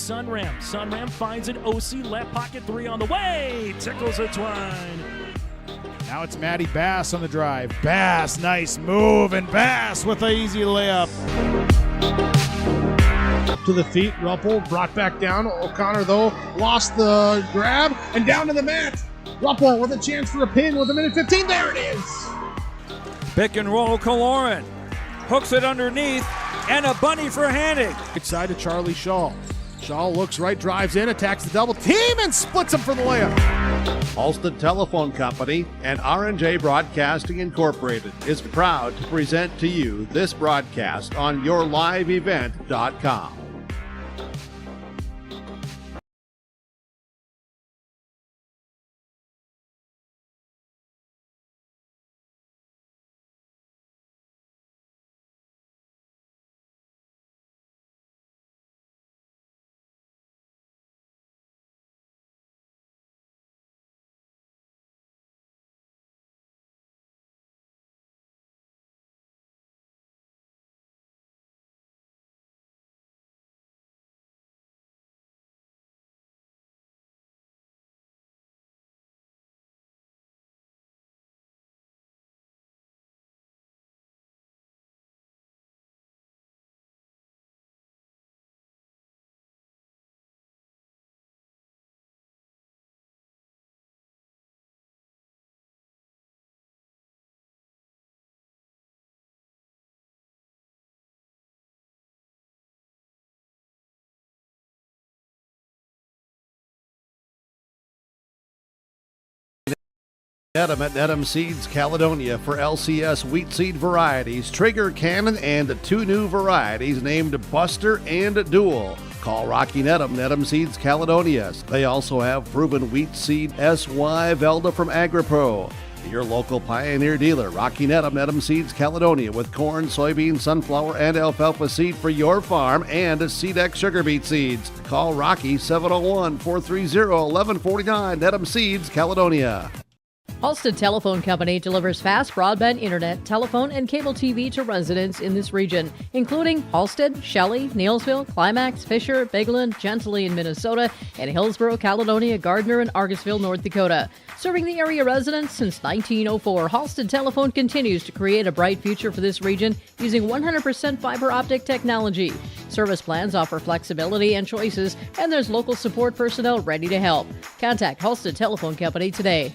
Sunram. Sunram finds an OC left pocket three on the way. Tickles it Twine. Now it's Matty Bass on the drive. Bass, nice move, and Bass with an easy layup. To the feet, Ruppel brought back down. O'Connor, though, lost the grab and down to the mat. Ruppel with a chance for a pin with a minute 15. There it is. Pick and roll, Kaloran. Hooks it underneath, and a bunny for Hannig. Right side to Charlie Shaw. Shaw looks right, drives in, attacks the double team, and splits him for the layup. Halsted Telephone Company and R&J Broadcasting Incorporated is proud to present to you this broadcast on yourliveevent.com. Nedham at Nedham Seeds Caledonia for LCS wheat seed varieties, Trigger, Cannon, and 2 new varieties named Buster and Dual. Call Rocky Nedham, Nedham Seeds Caledonia. They also have proven wheat seed SY Velda from AgriPro. Your local Pioneer dealer, Rocky Nedham, Nedham Seeds Caledonia, with corn, soybean, sunflower, and alfalfa seed for your farm and SeedX sugar beet seeds. Call Rocky 701-430-1149, Nedham Seeds Caledonia. Halsted Telephone Company delivers fast broadband internet, telephone, and cable TV to residents in this region, including Halsted, Shelley, Neilsville, Climax-Fisher, Bigland, Gentilly in Minnesota, and Hillsborough, Caledonia, Gardner, and Argusville, North Dakota. Serving the area residents since 1904, Halsted Telephone continues to create a bright future for this region using 100% fiber optic technology. Service plans offer flexibility and choices, and there's local support personnel ready to help. Contact Halsted Telephone Company today.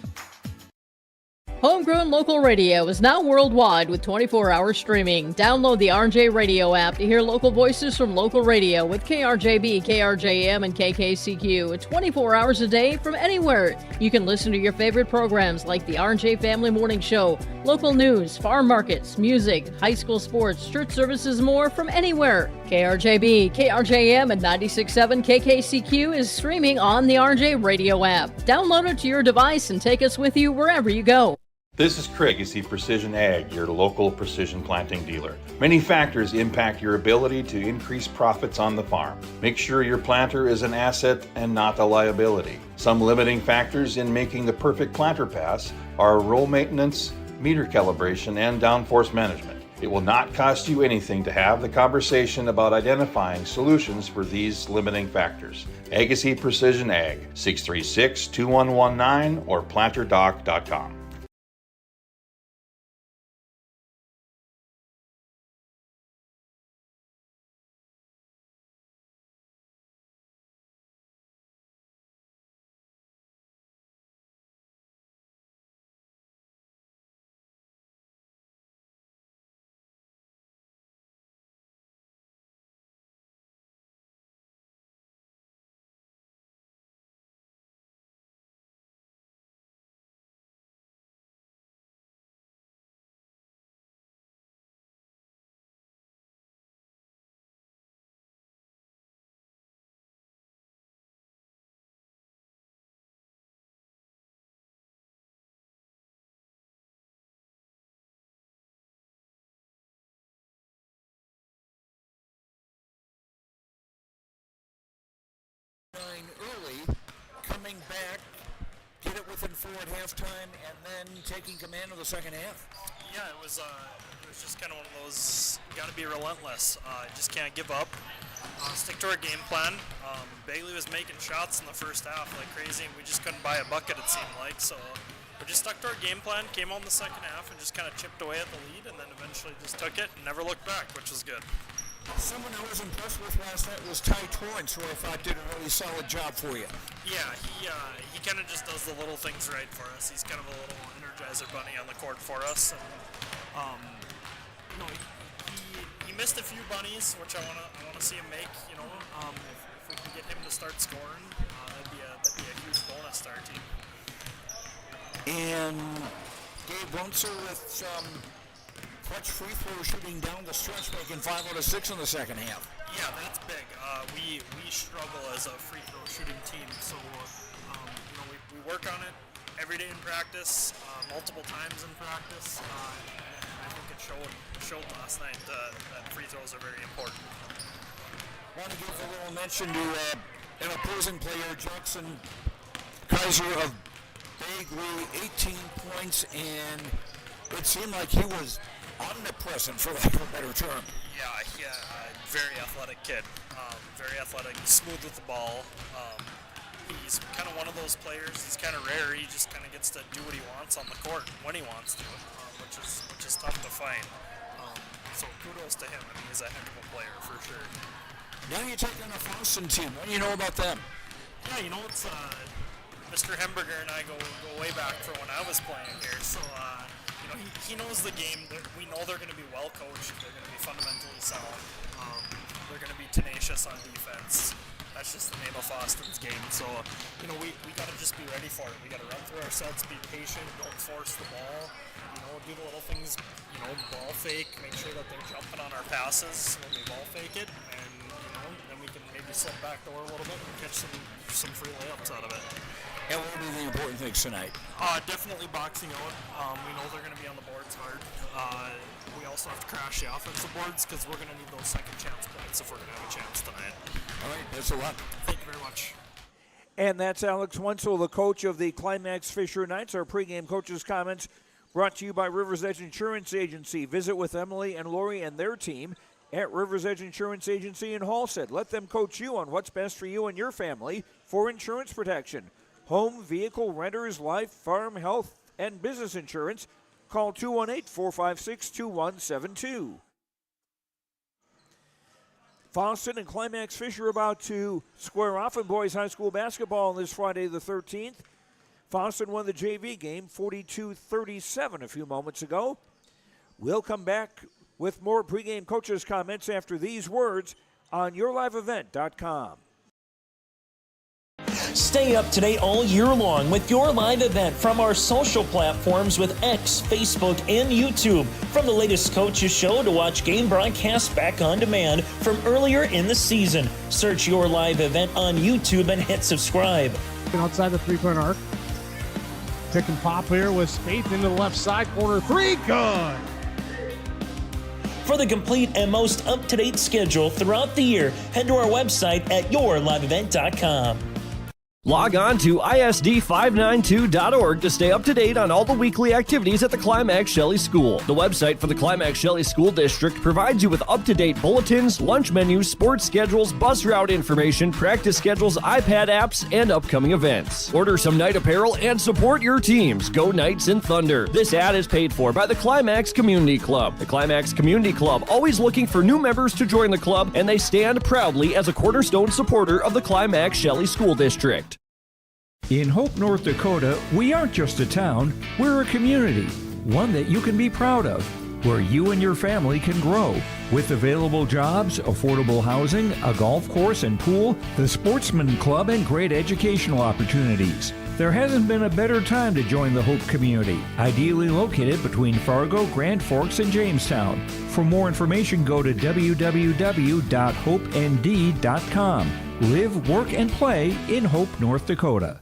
Homegrown local radio is now worldwide with 24-hour streaming. Download the RJ Radio app to hear local voices from local radio with KRJB, KRJM, and KKCQ 24 hours a day from anywhere. You can listen to your favorite programs like the RJ Family Morning Show, local news, farm markets, music, high school sports, church services, more from anywhere. KRJB, KRJM, and 96.7 KKCQ is streaming on the RJ Radio app. Download it to your device and take us with you wherever you go. This is Craig, Precision Ag, your local precision planting dealer. Many factors impact your ability to increase profits on the farm. Make sure your planter is an asset and not a liability. Some limiting factors in making the perfect planter pass are row maintenance, meter calibration, and downforce management. It will not cost you anything to have the conversation about identifying solutions for these limiting factors. Agassiz Precision Ag, 636-2119 or planterdoc.com. Early, coming back, get it within 4 at halftime, and then taking command of the second half. Yeah, it was just kind of one of those, you got to be relentless. Just can't give up. stick to our game plan. Bailey was making shots in the first half like crazy, and we just couldn't buy a bucket, it seemed like. So we just stuck to our game plan, came out in the second half, and just kind of chipped away at the lead, and then eventually just took it and never looked back, which was good. Someone I was impressed with last night was Ty Torrance, who I thought did a really solid job for you. Yeah, he kind of just does the little things right for us. He's kind of a little energizer bunny on the court for us. And, he missed a few bunnies, which I wanna see him make. If we can get him to start scoring, that'd be a huge bonus to our team. And Gabe Runcer with clutch free throw shooting down the stretch, making 5 out of 6 in the second half. Yeah, that's big. We struggle as a free throw shooting team, so we work on it every day in practice, multiple times in practice. And I think it showed last night that free throws are very important. I want to give a little mention to an opposing player, Jackson Kaiser of Bagley, 18 points, and it seemed like he was omnipresent, for lack of a better term. Yeah, very athletic kid. Very athletic, smooth with the ball. He's kind of one of those players. He's kind of rare. He just kind of gets to do what he wants on the court when he wants to, which is tough to find. So kudos to him. I mean, he's a heck of a player for sure. Now you take on a Fosston team. What do you know about them? Yeah, it's Mr. Hemberger and I go way back for when I was playing here. So he knows the game. We know they're going to be well coached. They're going to be fundamentally sound. They're going to be tenacious on defense. That's just the name of Fosston's game. So, we got to just be ready for it. We got to run through our sets, be patient, don't force the ball, do the little things, ball fake, make sure that they're jumping on our passes when we ball fake it, and, then we can maybe set back door a little bit and catch some free layups out of it. And what will be the important things tonight? Definitely boxing out. We know they're going to be on the boards hard. We also have to crash the offensive boards because we're going to need those second chance points if we're going to have a chance tonight. All right, that's a lot. Thank you very much. And that's Alex Wenzel, the coach of the Climax-Fisher Knights. Our pregame coaches' comments brought to you by River's Edge Insurance Agency. Visit with Emily and Lori and their team at River's Edge Insurance Agency in Halstead. Let them coach you on what's best for you and your family for insurance protection. Home, vehicle, renters, life, farm, health, and business insurance. Call 218-456-2172. Fosston and Climax-Fisher about to square off in boys high school basketball on this Friday the 13th. Fosston won the JV game 42-37 a few moments ago. We'll come back with more pregame coaches' comments after these words on yourliveevent.com. Stay up to date all year long with your live event from our social platforms with X, Facebook, and YouTube. From the latest coaches show to watch game broadcasts back on demand from earlier in the season. Search your live event on YouTube and hit subscribe. Outside the three-point arc. Pick and pop here with Spaeth into the left side corner. 3, good. For the complete and most up-to-date schedule throughout the year, head to our website at yourliveevent.com. Log on to ISD592.org to stay up to date on all the weekly activities at the Climax Shelley School. The website for the Climax Shelley School District provides you with up-to-date bulletins, lunch menus, sports schedules, bus route information, practice schedules, iPad apps, and upcoming events. Order some night apparel and support your teams. Go Knights and Thunder. This ad is paid for by the Climax Community Club. The Climax Community Club, always looking for new members to join the club, and they stand proudly as a cornerstone supporter of the Climax Shelley School District. In Hope, North Dakota, we aren't just a town, we're a community, one that you can be proud of, where you and your family can grow. With available jobs, affordable housing, a golf course and pool, the Sportsman Club, and great educational opportunities. There hasn't been a better time to join the Hope community, ideally located between Fargo, Grand Forks, and Jamestown. For more information, go to www.hopend.com. Live, work, and play in Hope, North Dakota.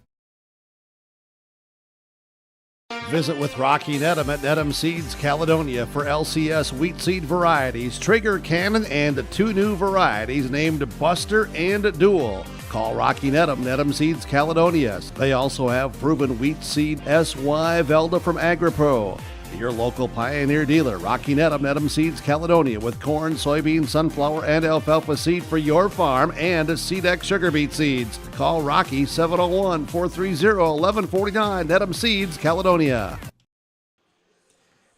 Visit with Rocky Nedham at Nedham Seeds Caledonia for LCS wheat seed varieties, Trigger, Cannon, and 2 new varieties named Buster and Dual. Call Rocky Nedham, Nedham Seeds Caledonia. They also have proven wheat seed SY Velda from AgriPro. your local Pioneer dealer. Rocky Needham Seeds Caledonia, with corn, soybean, sunflower, and alfalfa seed for your farm, and Seedex sugar beet seeds. Call Rocky 701-430-1149. Needham Seeds Caledonia.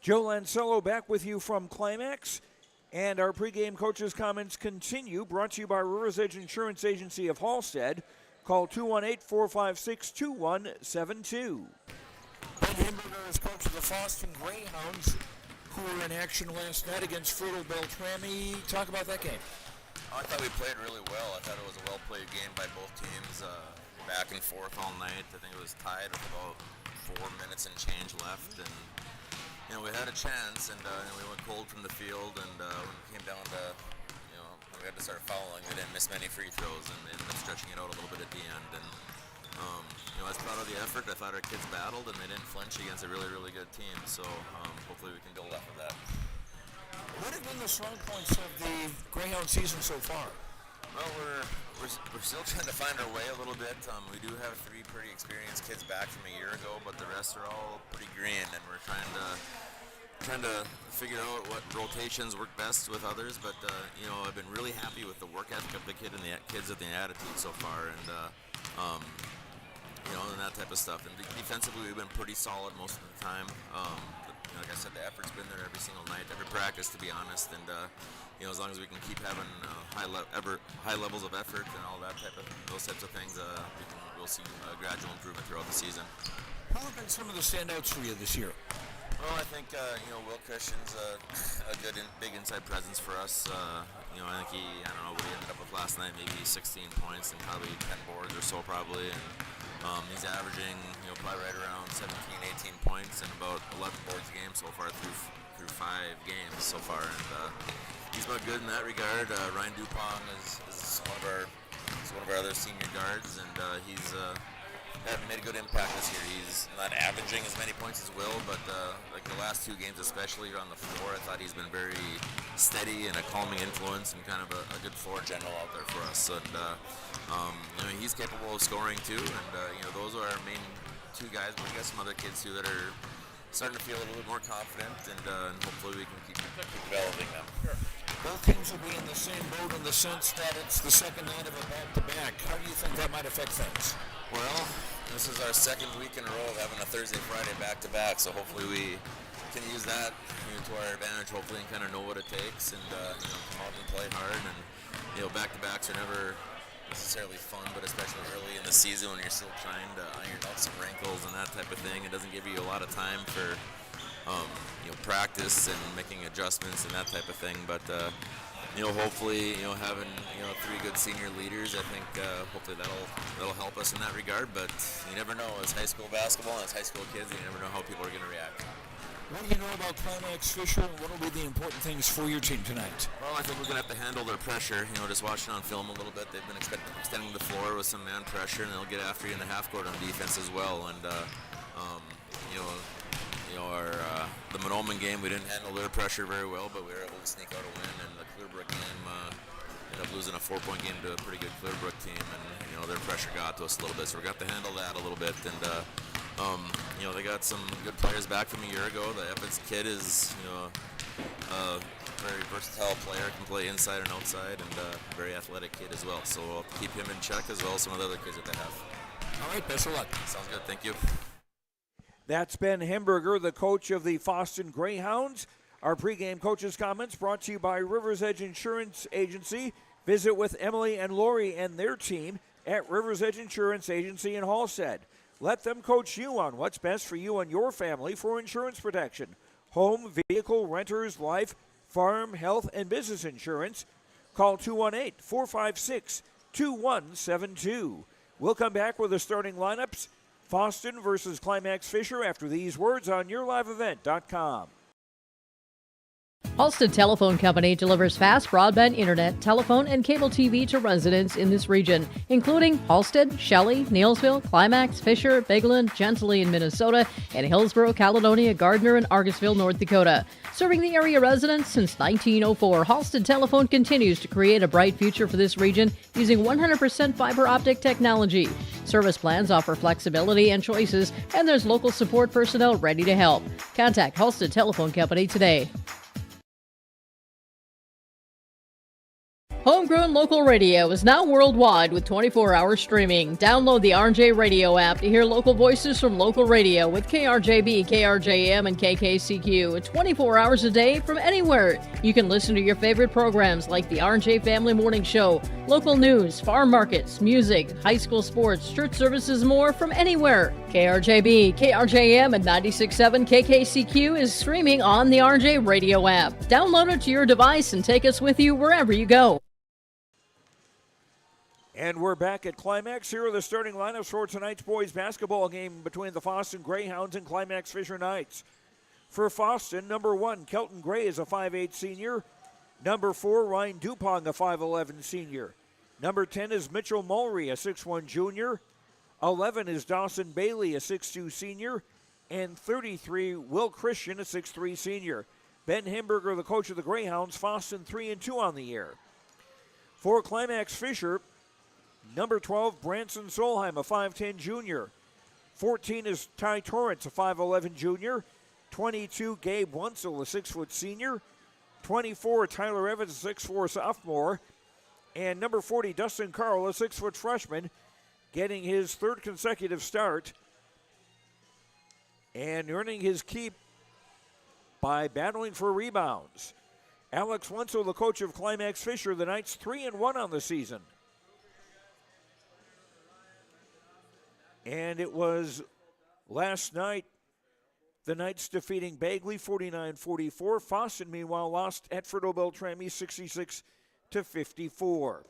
Joe Lancello back with you from Climax. And our pregame coaches' comments continue, brought to you by Rivers Edge Insurance Agency of Halstead. Call 218-456-2172. Ben Himberger is coach of the Fosston Greyhounds, who were in action last night against Frutal Beltrami. Talk about that game. I thought we played really well. I thought it was a well-played game by both teams, back and forth all night. I think it was tied with about 4 minutes and change left, and we had a chance, and we went cold from the field, and when it came down to, we had to start fouling. They didn't miss many free throws, and they ended up stretching it out a little bit at the end. And I was proud of the effort. I thought our kids battled, and they didn't flinch against a really, really good team. So hopefully we can build off of that. What have been the strong points of the Greyhound season so far? Well, we're still trying to find our way a little bit. We do have 3 pretty experienced kids back from a year ago, but the rest are all pretty green, and we're trying to figure out what rotations work best with others. But I've been really happy with the work ethic of the kids and the attitude so far, and and that type of stuff. And defensively, we've been pretty solid most of the time. Like I said, the effort's been there every single night, every practice, to be honest. And as long as we can keep having high levels of effort and all those types of things, we'll see gradual improvement throughout the season. Who have been some of the standouts for you this year? Well, I think Will Christian's a good big inside presence for us. I think I don't know what he ended up with last night, maybe 16 points and probably 10 boards or so probably. And he's averaging probably right around 17, 18 points and about 11 boards a game so far through 5 games so far. And he's been good in that regard. Ryan Dupont is one of our other senior guards, and he's made a good impact this year. He's not averaging as many points as Will, but like the last 2 games, especially on the floor, I thought he's been very steady and a calming influence and kind of a good floor general out there for us. And he's capable of scoring too. And those are our main 2 guys. But we got some other kids too that are starting to feel a little bit more confident, and hopefully we can keep developing them. Sure. Both teams will be in the same boat in the sense that it's the second night of a back-to-back. How do you think that might affect things? Well, this is our 2nd week in a row of having a Thursday-Friday back-to-back, so hopefully we can use that to our advantage, hopefully, and kind of know what it takes, and come out and play hard. And back-to-backs are never necessarily fun, but especially early in the season when you're still trying to iron out some wrinkles and that type of thing. It doesn't give you a lot of time for practice and making adjustments and that type of thing. But hopefully, having 3 good senior leaders, I think hopefully that'll help us in that regard. But you never know. As high school basketball and as high school kids, you never know how people are going to react. What do you know about Climax-Fisher, and what will be the important things for your team tonight? Well, I think we're going to have to handle their pressure. Just watching on film a little bit, they've been extending the floor with some man pressure, and they'll get after you in the half court on defense as well. And the Monoman game, we didn't handle their pressure very well, but we were able to sneak out a win. And the Clearbrook game, ended up losing a 4-point game to a pretty good Clearbrook team, and their pressure got to us a little bit, so we got to handle that a little bit. And they got some good players back from a year ago. The Evans kid is a very versatile player, can play inside and outside, and a very athletic kid as well. So we'll keep him in check as well as some of the other kids that they have. All right, best of luck. Sounds good. Thank you. That's Ben Himberger, the coach of the Fosston Greyhounds. Our pregame coaches' comments brought to you by Rivers Edge Insurance Agency. Visit with Emily and Lori and their team at Rivers Edge Insurance Agency in Halstead. Let them coach you on what's best for you and your family for insurance protection. Home, vehicle, renters, life, farm, health, and business insurance. Call 218-456-2172. We'll come back with the starting lineups. Fosston versus Climax-Fisher after these words on YourLiveEvent.com. Fosston Telephone Company delivers fast broadband internet, telephone, and cable TV to residents in this region, including Halstead, Shelley, Neillsville, Climax-Fisher, Bigland, Gentilly in Minnesota, and Hillsborough, Caledonia, Gardner, and Argusville, North Dakota. Serving the area residents since 1904, Halstead Telephone continues to create a bright future for this region using 100% fiber optic technology. Service plans offer flexibility and choices, and there's local support personnel ready to help. Contact Halstead Telephone Company today. Homegrown local radio is now worldwide with 24-hour streaming. Download the RJ Radio app to hear local voices from local radio with KRJB, KRJM, and KKCQ 24 hours a day from anywhere. You can listen to your favorite programs like the RJ Family Morning Show, local news, farm markets, music, high school sports, church services, more from anywhere. KRJB, KRJM, and 96.7 KKCQ is streaming on the RJ Radio app. Download it to your device and take us with you wherever you go. And we're back at Climax. Here are the starting lineups for tonight's boys basketball game between the Fosston Greyhounds and Climax-Fisher Knights. For Fosston, number 1, Kelton Gray is a 5'8 senior. Number 4, Ryan Dupong, a 5'11 senior. Number 10 is Mitchell Mulry, a 6'1 junior. 11 is Dawson Bailey, a 6'2 senior. And 33, Will Christian, a 6'3 senior. Ben Himberger, the coach of the Greyhounds, Fosston 3-2 on the year. For Climax-Fisher, number 12, Branson Solheim, a 5'10 junior. 14 is Ty Torrance, a 5'11 junior. 22, Gabe Wunsel, a 6' senior. 24, Tyler Evans, a 6'4 sophomore. And number 40, Dustin Carl, a 6' freshman, getting his third consecutive start and earning his keep by battling for rebounds. Alex Wenzel, the coach of Climax-Fisher, the Knights 3-1 on the season. And it was last night the Knights defeating Bagley 49-44. Fosston, meanwhile, lost at Fertile Beltrami 66-54.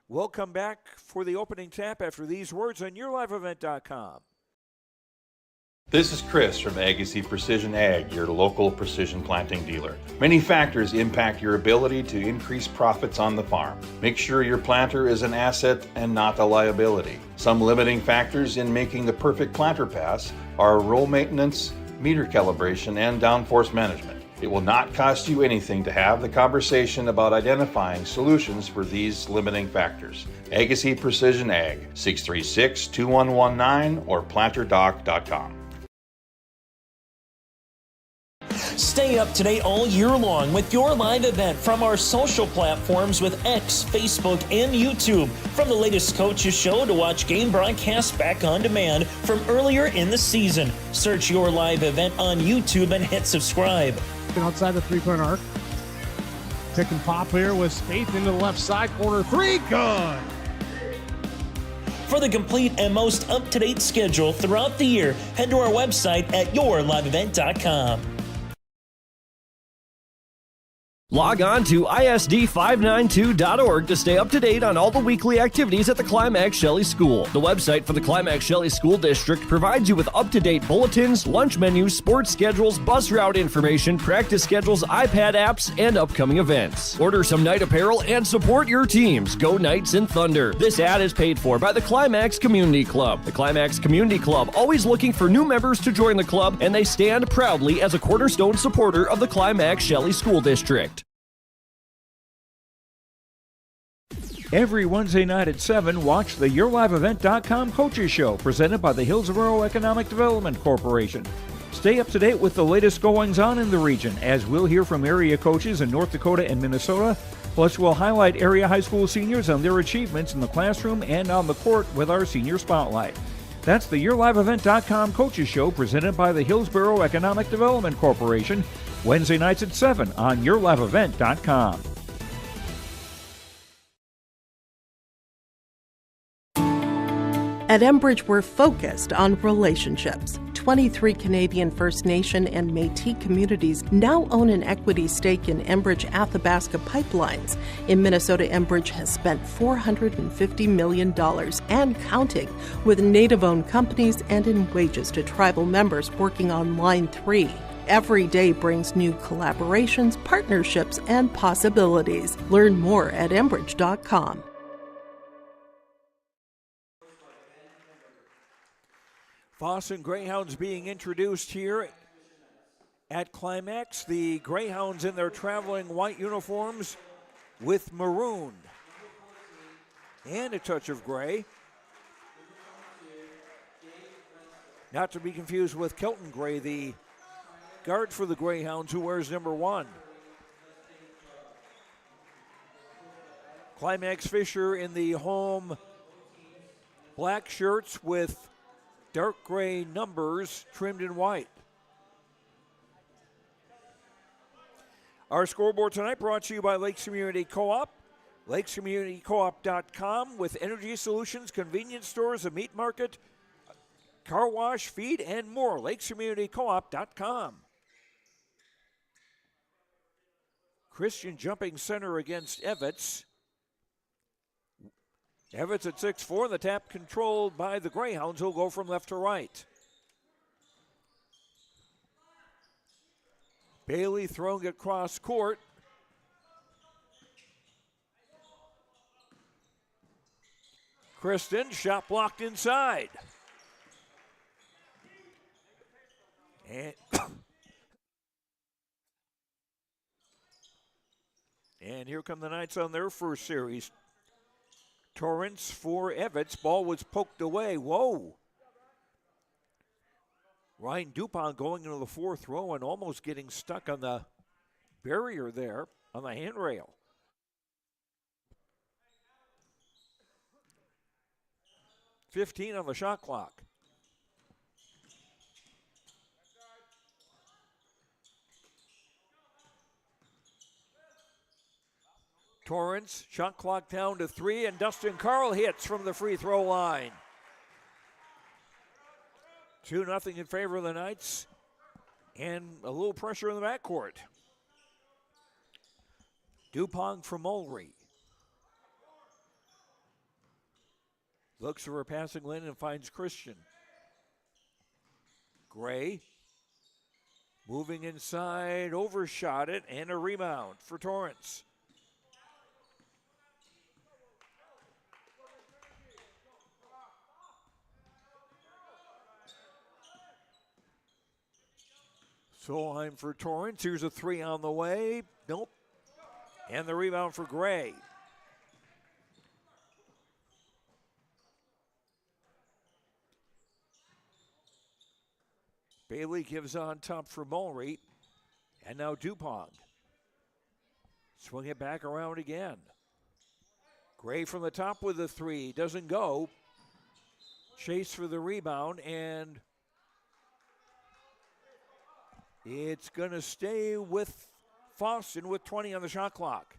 We'll come back for the opening tap after these words on YourLiveEvent.com. This is Chris from Agassi Precision Ag, your local precision planting dealer. Many factors impact your ability to increase profits on the farm. Make sure your planter is an asset and not a liability. Some limiting factors in making the perfect planter pass are row maintenance, meter calibration, and downforce management. It will not cost you anything to have the conversation about identifying solutions for these limiting factors. Agassi Precision Ag, 636-2119 or planterdoc.com. Stay up to date all year long with your live event from our social platforms with X, Facebook, and YouTube. From the latest coaches show to watch game broadcasts back on demand from earlier in the season. Search your live event on YouTube and hit subscribe. Outside the three-point arc. Pick and pop here with Spaeth into the left side corner. 3, good. For the complete and most up-to-date schedule throughout the year, head to our website at yourliveevent.com. Log on to ISD592.org to stay up to date on all the weekly activities at the Climax Shelley School. The website for the Climax Shelley School District provides you with up-to-date bulletins, lunch menus, sports schedules, bus route information, practice schedules, iPad apps, and upcoming events. Order some Knight apparel and support your teams. Go Knights and Thunder. This ad is paid for by the Climax Community Club. The Climax Community Club, always looking for new members to join the club, and they stand proudly as a cornerstone supporter of the Climax Shelley School District. Every Wednesday night at 7, watch the YourLiveEvent.com Coaches Show presented by the Hillsborough Economic Development Corporation. Stay up to date with the latest goings-on in the region, as we'll hear from area coaches in North Dakota and Minnesota. Plus, we'll highlight area high school seniors on their achievements in the classroom and on the court with our Senior Spotlight. That's the YourLiveEvent.com Coaches Show presented by the Hillsborough Economic Development Corporation, Wednesday nights at 7 on YourLiveEvent.com. At Enbridge, we're focused on relationships. 23 Canadian First Nation and Métis communities now own an equity stake in Enbridge Athabasca Pipelines. In Minnesota, Enbridge has spent $450 million and counting with Native-owned companies and in wages to tribal members working on Line 3. Every day brings new collaborations, partnerships, and possibilities. Learn more at Enbridge.com. Fosston Greyhounds being introduced here at Climax. The Greyhounds in their traveling white uniforms with maroon and a touch of gray. Not to be confused with Kelton Gray, the guard for the Greyhounds, who wears number 1. Climax-Fisher in the home black shirts with dark gray numbers trimmed in white. Our scoreboard tonight brought to you by Lakes Community Co-op. LakesCommunityCoop.com with energy solutions, convenience stores, a meat market, car wash, feed, and more. LakesCommunityCoop.com. Christian jumping center against Evitz. Evitz at 6'4", the tap controlled by the Greyhounds, who'll go from left to right. Bailey throwing it cross court. Kristen, shot blocked inside. And here come the Knights on their first series. Torrance for Evitz. Ball was poked away. Whoa. Ryan Dupont going into the fourth row and almost getting stuck on the barrier there on the handrail. .15 on the shot clock. Torrance, shot clock down to 3, and Dustin Carl hits from the free throw line. 2-0 in favor of the Knights, and a little pressure in the backcourt. Dupont from Mulry. Looks for a passing lane and finds Christian. Gray moving inside, overshot it, and a rebound for Torrance. Solheim for Torrance. Here's a 3 on the way. Nope. And the rebound for Gray. Bailey gives on top for Mulry. And now Dupont. Swing it back around again. Gray from the top with the 3. Doesn't go. Chase for the rebound, and it's going to stay with Fosston with 20 on the shot clock.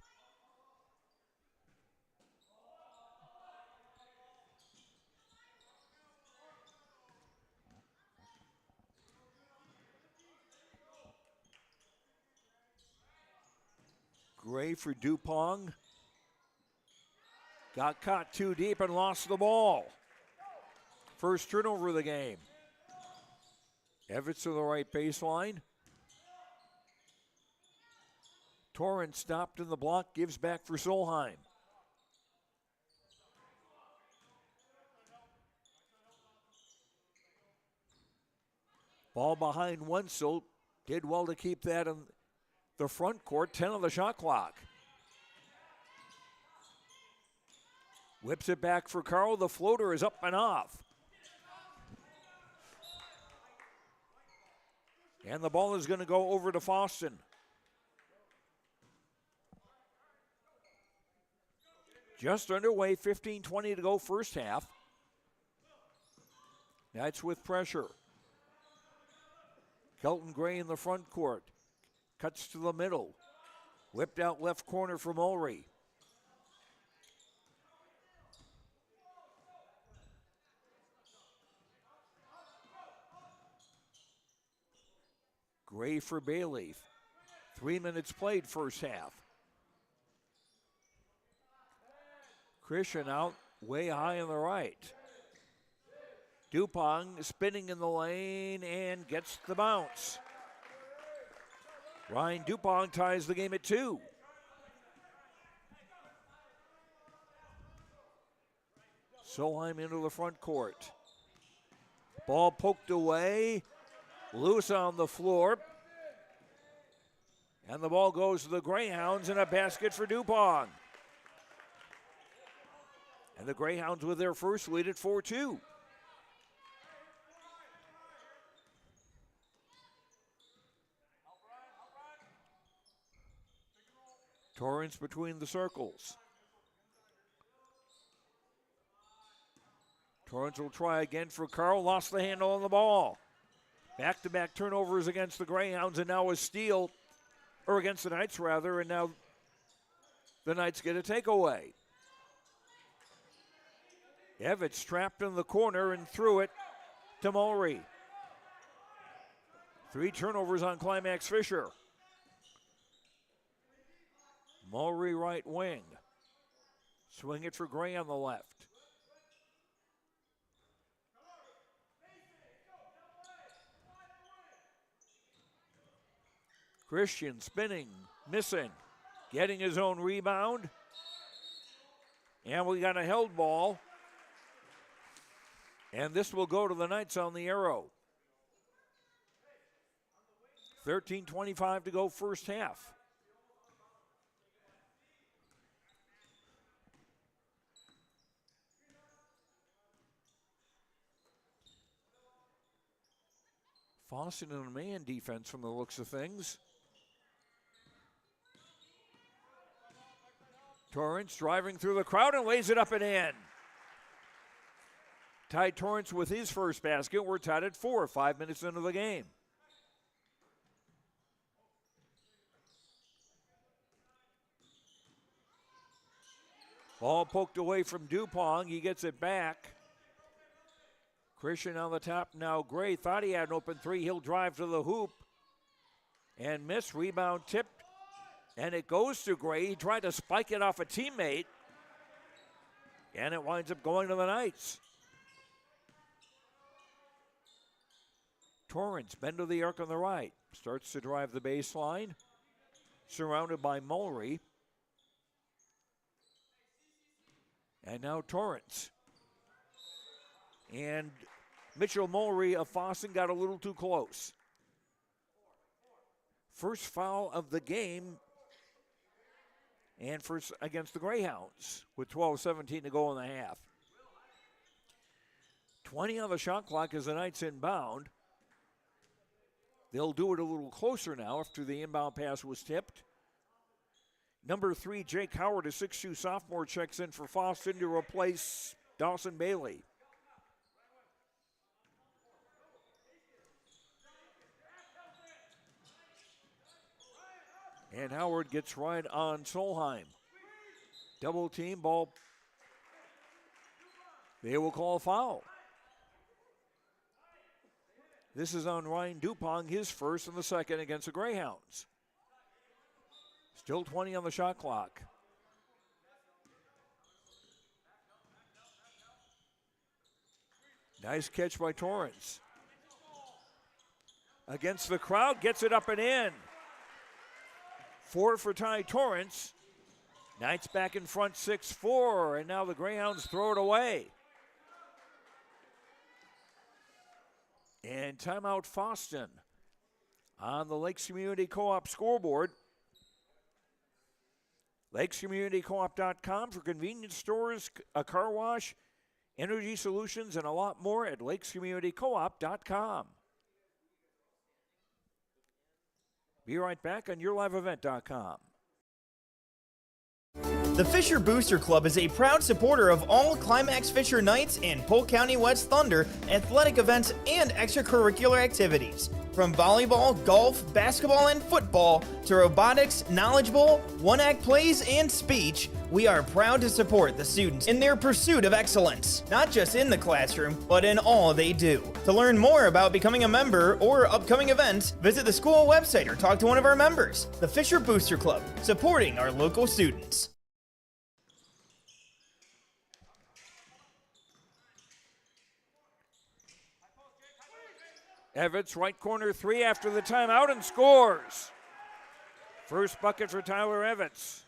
Gray for Dupont. Got caught too deep and lost the ball. First turnover of the game. Evitz to the right baseline. Torrance stopped in the block, gives back for Solheim. Ball behind Wenzel. Did well to keep that in the front court. 10 on the shot clock. Whips it back for Carl. The floater is up and off. And the ball is going to go over to Fosston. Just underway, 15-20 to go first half. Knights with pressure. Kelton Gray in the front court. Cuts to the middle. Whipped out left corner for Mulry. Gray for Bailey. 3 minutes played first half. Christian out way high on the right. Dupont spinning in the lane and gets the bounce. Ryan Dupont ties the game at 2. Solheim into the front court. Ball poked away, loose on the floor. And the ball goes to the Greyhounds and a basket for Dupont. And the Greyhounds with their first lead at 4-2. Torrance between the circles. Torrance will try again for Carl. Lost the handle on the ball. Back-to-back turnovers against the Greyhounds, and now a steal, or against the Knights rather, and now the Knights get a takeaway. Evans trapped in the corner and threw it to Mulry. 3 turnovers on Climax-Fisher. Mulry right wing. Swing it for Gray on the left. Christian spinning, missing, getting his own rebound. And we got a held ball. And this will go to the Knights on the arrow. 13:25 to go first half. Fosston in a man defense from the looks of things. Torrance driving through the crowd and lays it up and in. Ty Torrance with his first basket. We're tied at 4, 5 minutes into the game. Ball poked away from Dupont. He gets it back. Christian on the top now. Gray thought he had an open 3. He'll drive to the hoop and miss. Rebound tipped. And it goes to Gray. He tried to spike it off a teammate. And it winds up going to the Knights. Torrance, bend to the arc on the right. Starts to drive the baseline. Surrounded by Mulry. And now Torrance. And Mitchell Mulry of Fosston got a little too close. First foul of the game. And first against the Greyhounds with 12:17 to go in the half. 20 on the shot clock as the Knights inbound. They'll do it a little closer now after the inbound pass was tipped. Number 3, Jake Howard, a 6'2 sophomore, checks in for Fosston to replace Dawson Bailey. And Howard gets right on Solheim. Double team ball. They will call a foul. This is on Ryan Dupont, his first and the second against the Greyhounds. Still 20 on the shot clock. Nice catch by Torrance. Against the crowd, gets it up and in. 4 for Ty Torrance. Knights back in front 6-4, and now the Greyhounds throw it away. And timeout Fosston on the Lakes Community Co-op scoreboard. LakesCommunityCoop.com for convenience stores, a car wash, energy solutions, and a lot more at LakesCommunityCoop.com. Be right back on YourLiveEvent.com. The Fisher Booster Club is a proud supporter of all Climax-Fisher Knights and Polk County West Thunder athletic events and extracurricular activities. From volleyball, golf, basketball, and football to robotics, knowledge bowl, one-act plays, and speech, we are proud to support the students in their pursuit of excellence, not just in the classroom, but in all they do. To learn more about becoming a member or upcoming events, visit the school website or talk to one of our members. The Fisher Booster Club, supporting our local students. Evans, right corner 3 after the timeout and scores. First bucket for Tyler Evans.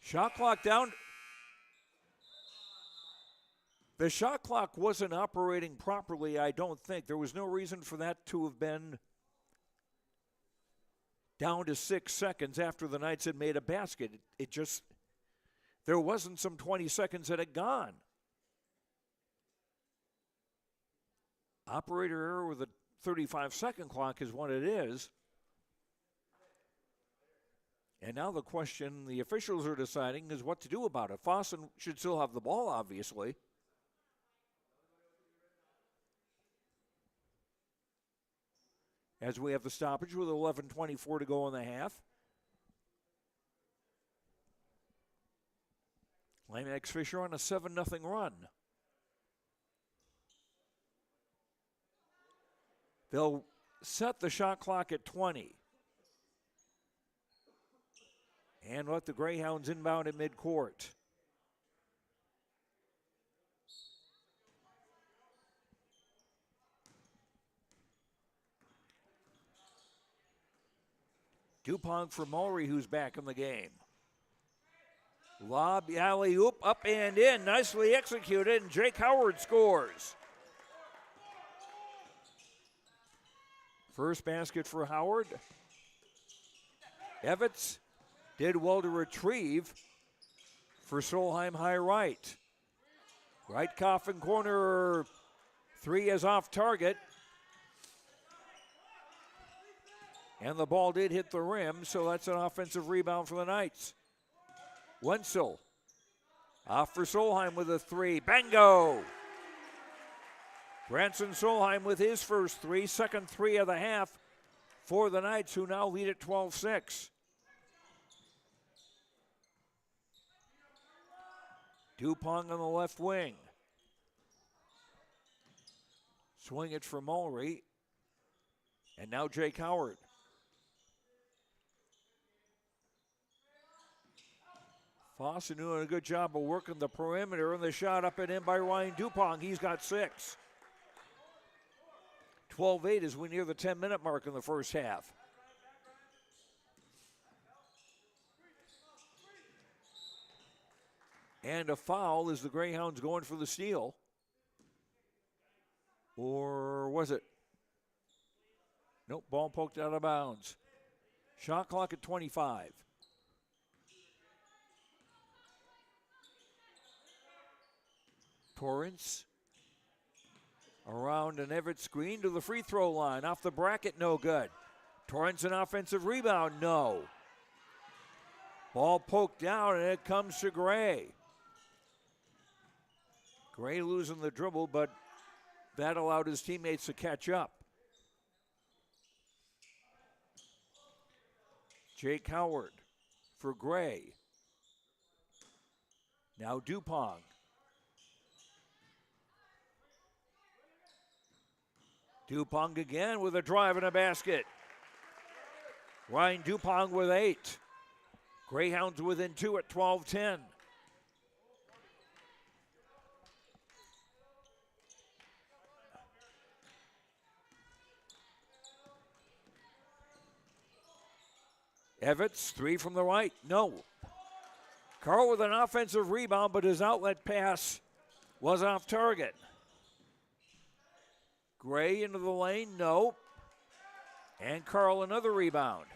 Shot clock down. The shot clock wasn't operating properly, I don't think. There was no reason for that to have been down to 6 seconds after the Knights had made a basket. It just, there wasn't some 20 seconds that had gone. Operator error with a 35-second clock is what it is. And now the question the officials are deciding is what to do about it. Fosston should still have the ball, obviously. As we have the stoppage with 11:24 to go in the half. Climax-Fisher on a 7-0 run. They'll set the shot clock at 20. And let the Greyhounds inbound at midcourt. Dupont for Mulry, who's back in the game. Lob, alley-oop, up and in. Nicely executed, and Jake Howard scores. First basket for Howard. Evans did well to retrieve for Solheim high right. Right coffin corner, 3 is off target. And the ball did hit the rim, so that's an offensive rebound for the Knights. Wenzel off for Solheim with a 3. Bango! Branson Solheim with his first 3, second 3 of the half for the Knights, who now lead at 12-6. Dupont on the left wing. Swing it for Mulry. And now Jake Howard. Fosston doing a good job of working the perimeter, and the shot up and in by Ryan Dupont. He's got 6. 12-8 as we near the 10-minute mark in the first half. And a foul as the Greyhounds going for the steal. Or was it? Nope, ball poked out of bounds. Shot clock at 25. Torrance around an Everett screen to the free throw line. Off the bracket, no good. Torrance an offensive rebound, no. Ball poked down, and it comes to Gray. Gray losing the dribble, but that allowed his teammates to catch up. Jake Howard for Gray. Now Dupont. Dupont again with a drive and a basket. Ryan Dupont with 8. Greyhounds within 2 at 12-10. Evans, 3 from the right, no. Carl with an offensive rebound, but his outlet pass was off target. Gray into the lane, no. And Carl another rebound.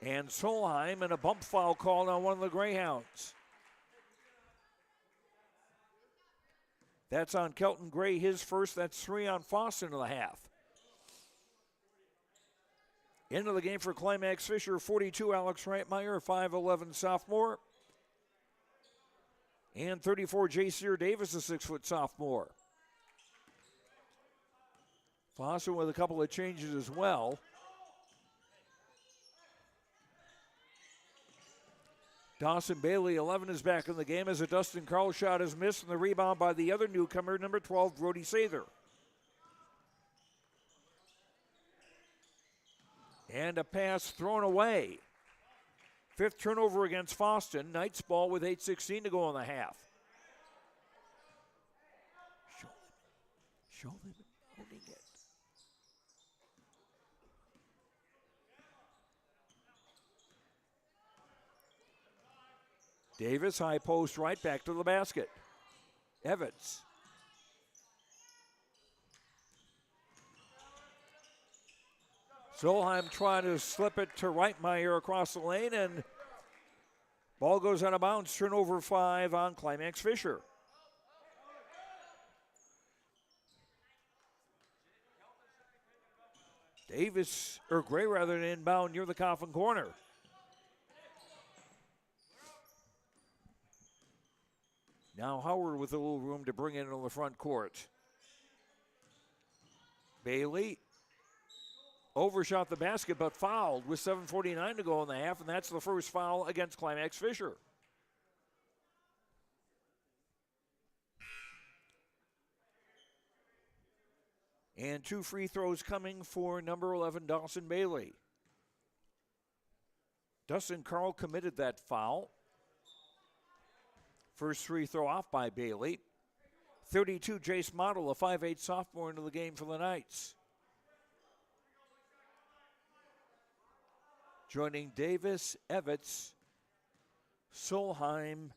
And Solheim and a bump foul called on one of the Greyhounds. That's on Kelton Gray, his first. That's 3 on Fosston in the half. Into the game for Climax-Fisher, 42, Alex Reitmeyer, 5'11", sophomore. And 34, J.C. Davis, a 6-foot sophomore. Fosston with a couple of changes as well. Dawson Bailey, 11, is back in the game as a Dustin Carl shot is missed, and the rebound by the other newcomer, number 12, Brody Sather. And a pass thrown away. 5th turnover against Fosston. Knights ball with 8:16 to go in the half. Show them owning it. Davis, high post right, back to the basket. Evans. Solheim trying to slip it to Reitmeyer across the lane, and ball goes out of bounds. Turnover 5 on Climax-Fisher. Davis, or Gray rather, than inbound near the Coffin corner. Now Howard with a little room to bring it into the front court. Bailey overshot the basket but fouled with 7:49 to go in the half, and that's the first foul against Climax-Fisher. And 2 free throws coming for number 11, Dawson Bailey. Dustin Carl committed that foul. First free throw off by Bailey. 32, Jace Model, a 5'8 sophomore, into the game for the Knights. Joining Davis, Evitz, Solheim,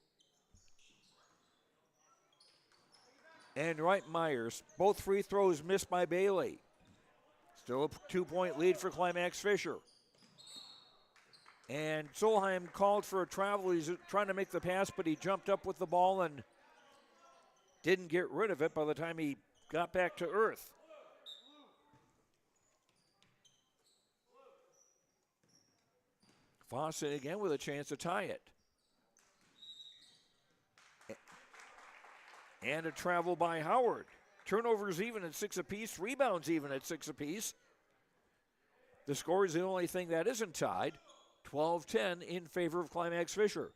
and Reitmeyers. Both free throws missed by Bailey. Still a 2-point lead for Climax-Fisher. And Solheim called for a travel. He's trying to make the pass, but he jumped up with the ball and didn't get rid of it by the time he got back to earth. Fosston again with a chance to tie it. And a travel by Howard. Turnovers even at 6 apiece, rebounds even at 6 apiece. The score is the only thing that isn't tied. 12-10 in favor of Climax-Fisher.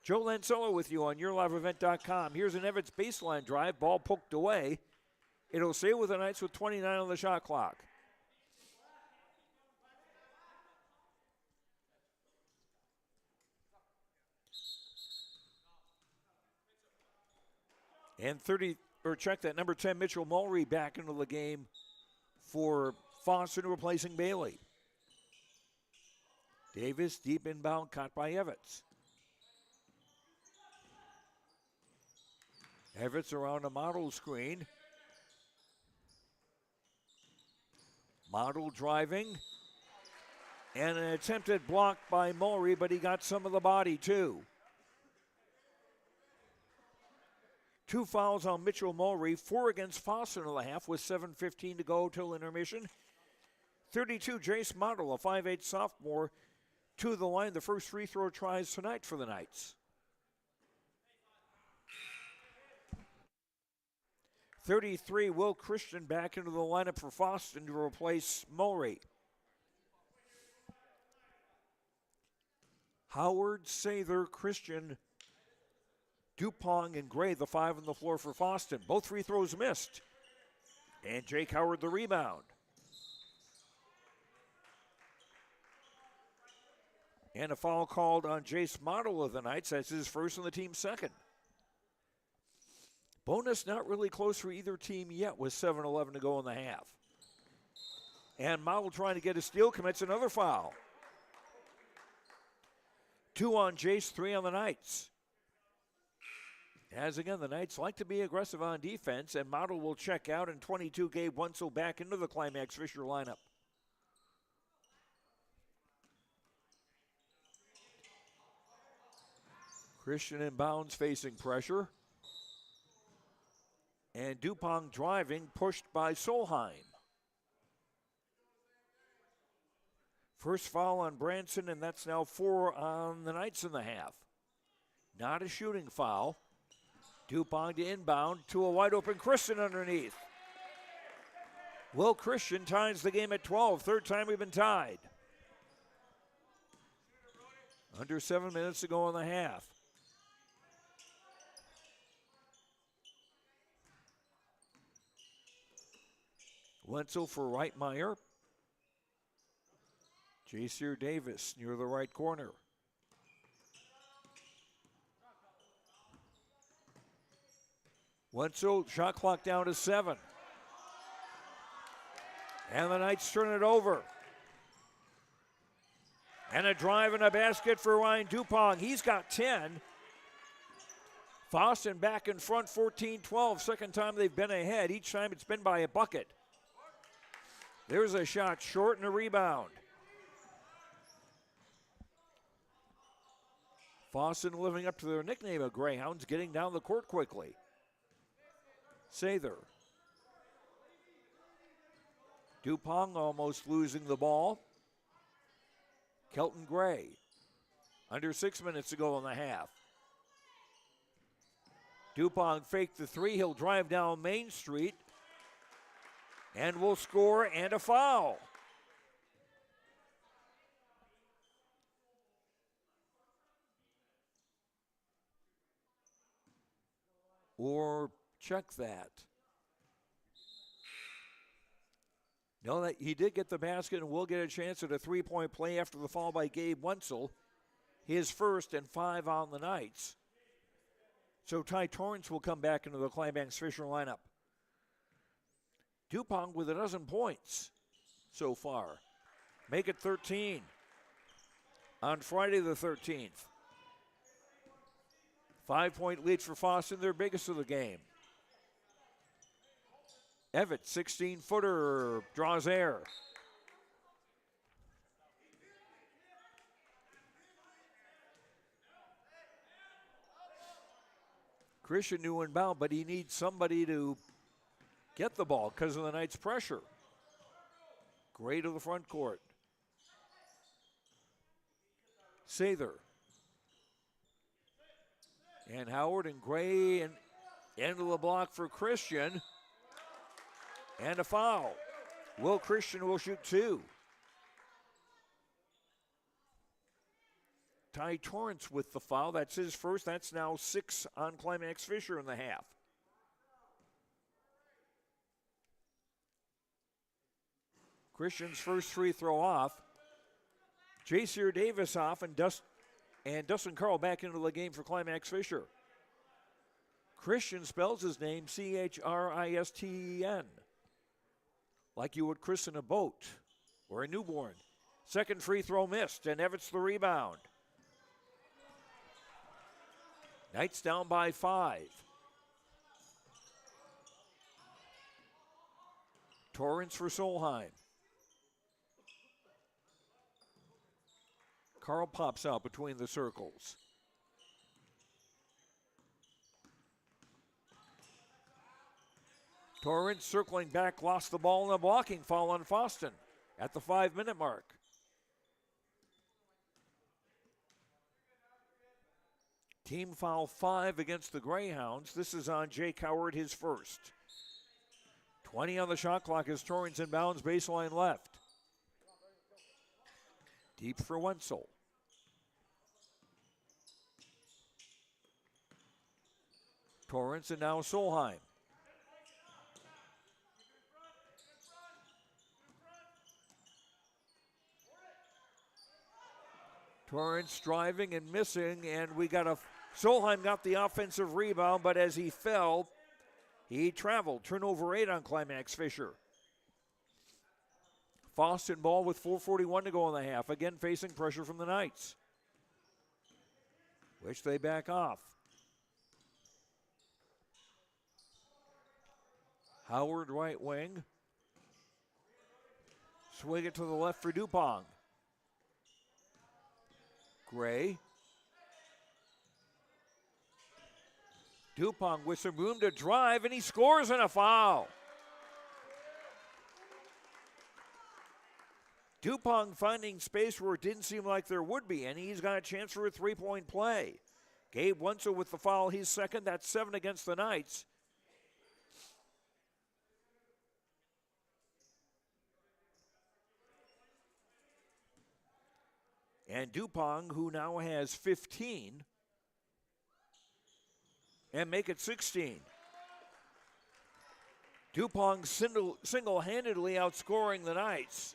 Joe Lancello with you on YourLiveEvent.com. Here's an Evans baseline drive, ball poked away. It'll stay with the Knights with 29 on the shot clock. And check that, number 10, Mitchell Mulry back into the game for Fosston, replacing Bailey. Davis, deep inbound, caught by Evans. Evans around a Model screen. Model driving. And an attempted block by Mulry, but he got some of the body too. 2 fouls on Mitchell Mulry, 4 against Fosston in the half with 7:15 to go till intermission. 32, Jace Model, a 5'8 sophomore, to the line. The first free throw tries tonight for the Knights. 33, Will Christian back into the lineup for Fosston to replace Mulry. Howard, Sather, Christian, Dupong, and Gray, the 5 on the floor for Fosston. Both free throws missed. And Jake Howard the rebound. And a foul called on Jace Model of the Knights. That's his first and the team's second. Bonus not really close for either team yet with 7:11 to go in the half. And Model trying to get a steal, commits another foul. 2 on Jace, 3 on the Knights. As again, the Knights like to be aggressive on defense, and Model will check out, and 22, Gabe Wenzel back into the Climax-Fisher lineup. Christian inbounds, facing pressure. And Dupong driving, pushed by Solheim. First foul on Branson, and that's now 4 on the Knights in the half. Not a shooting foul. Dupong to inbound to a wide open Christian underneath. Will Christian ties the game at 12. Third time we've been tied. Under 7 minutes to go in the half. Wenzel for Reitmeyer. Jacier Davis near the right corner. Wenzel, shot clock down to 7. And the Knights turn it over. And a drive and a basket for Ryan Dupong. He's got 10. Fosston back in front, 14-12. Second time they've been ahead. Each time it's been by a bucket. There's a shot short and a rebound. Fosston living up to their nickname of Greyhounds, getting down the court quickly. Sather. Dupong almost losing the ball. Kelton Gray. Under 6 minutes to go in the half. Dupong faked the three. He'll drive down Main Street and will score and a foul. Or check that. No, that he did get the basket and will get a chance at a three-point play after the foul by Gabe Wenzel. His first and 5 on the Knights. So Ty Torrance will come back into the Climax-Fisher lineup. Dupong with 12 points so far. Make it 13 on Friday the 13th. 5-point lead for Fosston, their biggest of the game. Evett, 16-footer, draws air. Christian new inbound, but he needs somebody to get the ball because of the Knights' pressure. Gray to the front court. Sather. And Howard and Gray and into the block for Christian. And a foul. Will Christian will shoot 2. Ty Torrance with the foul. That's his first. That's now 6 on Climax-Fisher in the half. Christian's first free throw off. Jacier Davis off and Dustin Carl back into the game for Climax-Fisher. Christian spells his name Christen, like you would christen a boat or a newborn. Second free throw missed, and Evett's the rebound. Knights down by 5. Torrance for Solheim. Carl pops out between the circles. Torrance circling back, lost the ball in a blocking foul on Fosston at the 5-minute mark. Team foul 5 against the Greyhounds. This is on Jake Howard, his first. 20 on the shot clock as Torrance inbounds, baseline left. Deep for Wenzel. Torrance and now Solheim. Torrance driving and missing, and Solheim got the offensive rebound, but as he fell, he traveled. Turnover 8 on Climax-Fisher. Fosston ball with 4:41 to go in the half. Again facing pressure from the Knights, which they back off. Howard right wing. Swing it to the left for Dupong. Gray. Dupong with some room to drive, and he scores in a foul. Dupong finding space where it didn't seem like there would be, and he's got a chance for a three-point play. Gabe Wenzel with the foul, he's second. That's 7 against the Knights. And Dupong, who now has 15, and make it 16. Dupong single-handedly outscoring the Knights.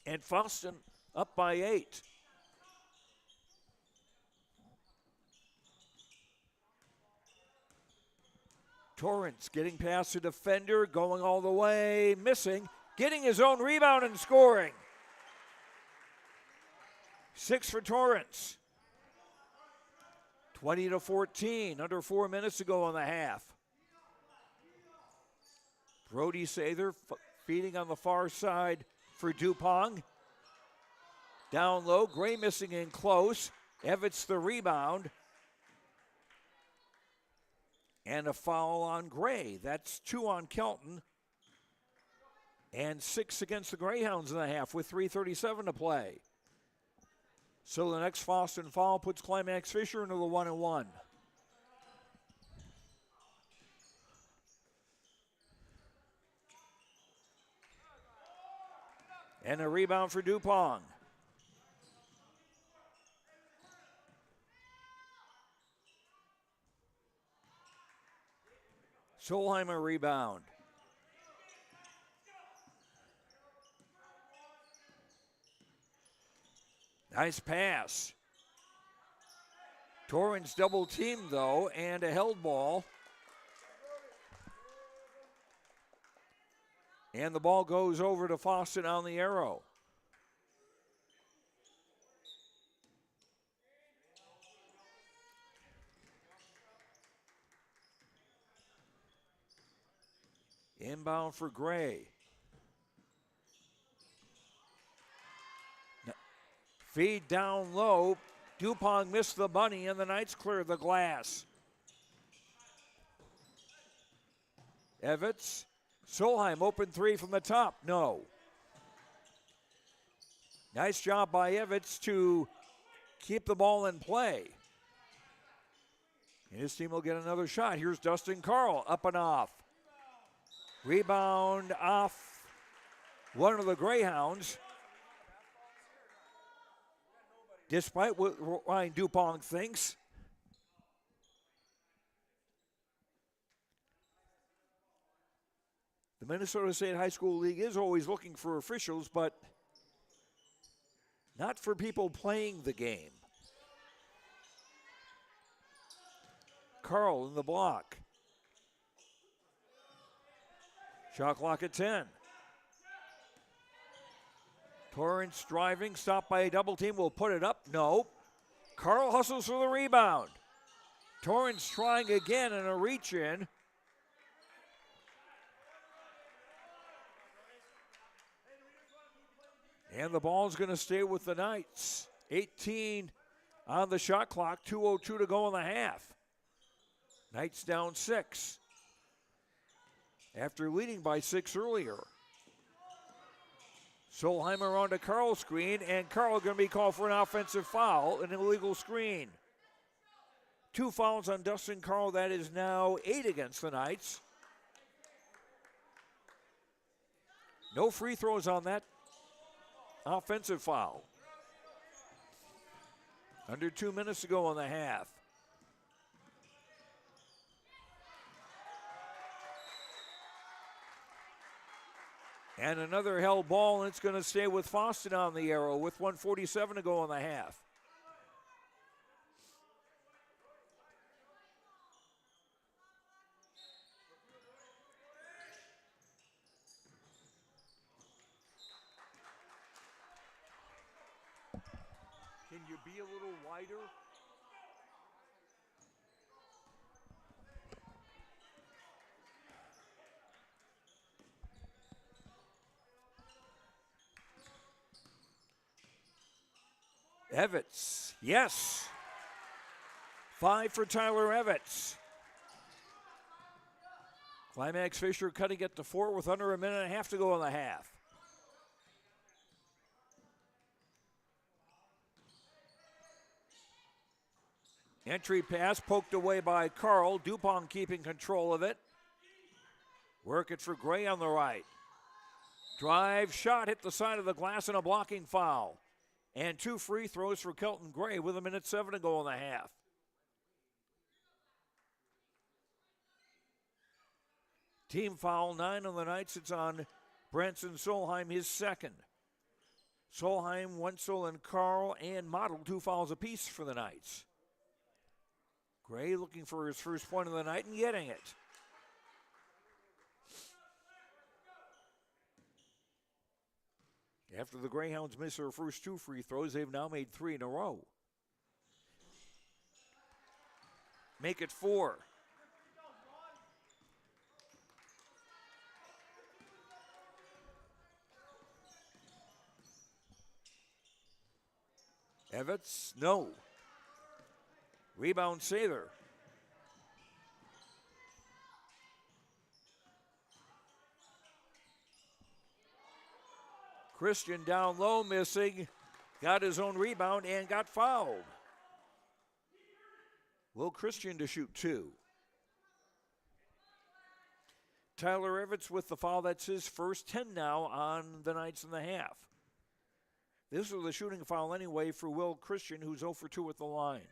And Fosston up by 8. Torrance getting past the defender, going all the way, missing, getting his own rebound and scoring. 6 for Torrance. 20-14, under 4 minutes to go in the half. Brody Sather feeding on the far side for Dupong. Down low, Gray missing in close. Evitts the rebound. And a foul on Gray. That's 2 on Kelton. And 6 against the Greyhounds in the half with 3:37 to play. So the next Fosston foul puts Climax-Fisher into the 1-1. And a rebound for Dupong. Solheimer rebound. Nice pass. Torrance double teamed though, and a held ball. And the ball goes over to Fosston on the arrow. Inbound for Gray. Feed down low. Dupong missed the bunny, and the Knights clear the glass. Evitts. Solheim, open 3 from the top. No. Nice job by Evitts to keep the ball in play. And his team will get another shot. Here's Dustin Carl, up and off. Rebound off one of the Greyhounds. Despite what Ryan Dupong thinks. The Minnesota State High School League is always looking for officials, but not for people playing the game. Carl in the block. Shot clock at 10. Torrance driving, stopped by a double team, will put it up. No. Carl hustles for the rebound. Torrance trying again and a reach in. And the ball's going to stay with the Knights. 18 on the shot clock, 2:02 to go in the half. Knights down 6. After leading by 6 earlier. Solheimer on to Carl's screen, and Carl going to be called for an offensive foul, an illegal screen. 2 fouls on Dustin Carl. That is now 8 against the Knights. No free throws on that offensive foul. Under 2 minutes to go in the half. And another held ball, and it's going to stay with Fosston on the arrow with 1:47 to go in the half. Can you be a little wider? Evitts, yes. 5 for Tyler Evitts. Climax-Fisher cutting it to 4 with under a minute and a half to go in the half. Entry pass poked away by Carl. Dupong keeping control of it. Work it for Gray on the right. Drive shot hit the side of the glass and a blocking foul. And 2 free throws for Kelton Gray with 1:07 to go in the half. Team foul 9 on the Knights. It's on Branson Solheim, his second. Solheim, Wenzel, and Carl and Model 2 fouls apiece for the Knights. Gray looking for his first point of the night and getting it. After the Greyhounds miss their first 2 free throws, they've now made 3 in a row. Make it 4. Evans, no. Rebound Sather. Christian down low, missing. Got his own rebound and got fouled. Will Christian to shoot 2. Tyler Evans with the foul. That's his first 10 now on the Knights in the half. This was a shooting foul anyway for Will Christian, who's 0 for 2 at the line.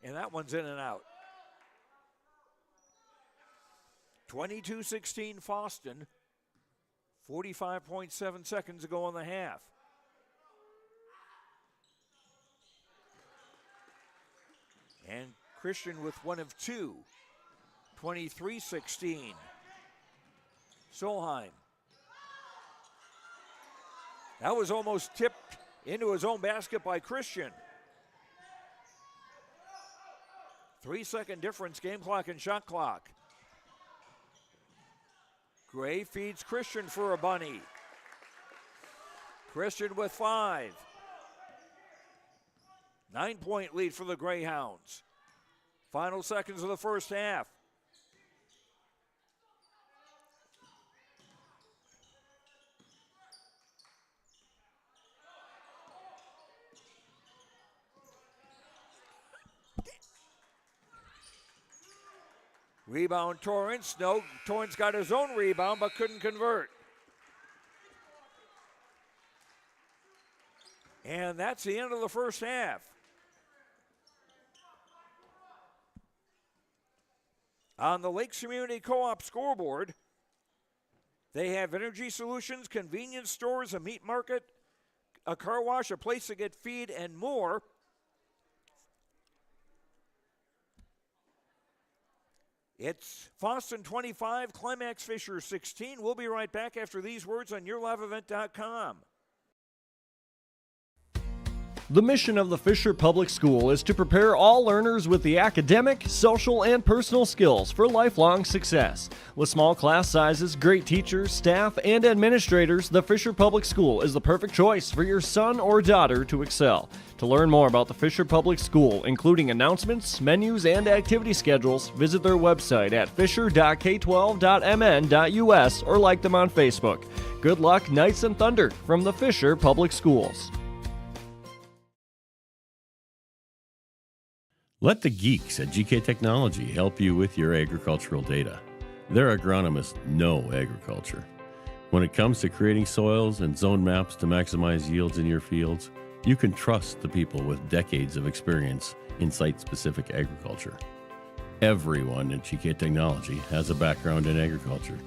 And that one's in and out. 22-16 Fosston. 45.7 seconds to go in the half. And Christian with 1 of 2. 23-16. Solheim. That was almost tipped into his own basket by Christian. 3-second difference, game clock and shot clock. Gray feeds Christian for a bunny. Christian with 5. 9-point lead for the Greyhounds. Final seconds of the first half. Rebound Torrance. No, Torrance got his own rebound but couldn't convert. And that's the end of the first half. On the Lakes Community Co-op scoreboard, they have energy solutions, convenience stores, a meat market, a car wash, a place to get feed, and more. It's Fosston 25, Climax-Fisher 16. We'll be right back after these words on YourLiveEvent.com. The mission of the Fisher Public School is to prepare all learners with the academic, social, and personal skills for lifelong success. With small class sizes, great teachers, staff, and administrators, the Fisher Public School is the perfect choice for your son or daughter to excel. To learn more about the Fisher Public School, including announcements, menus, and activity schedules, visit their website at fisher.k12.mn.us or like them on Facebook. Good luck, Knights and Thunder, from the Fisher Public Schools. Let the geeks at GK Technology help you with your agricultural data. Their agronomists know agriculture. When it comes to creating soils and zone maps to maximize yields in your fields, you can trust the people with decades of experience in site-specific agriculture. Everyone at GK Technology has a background in agriculture,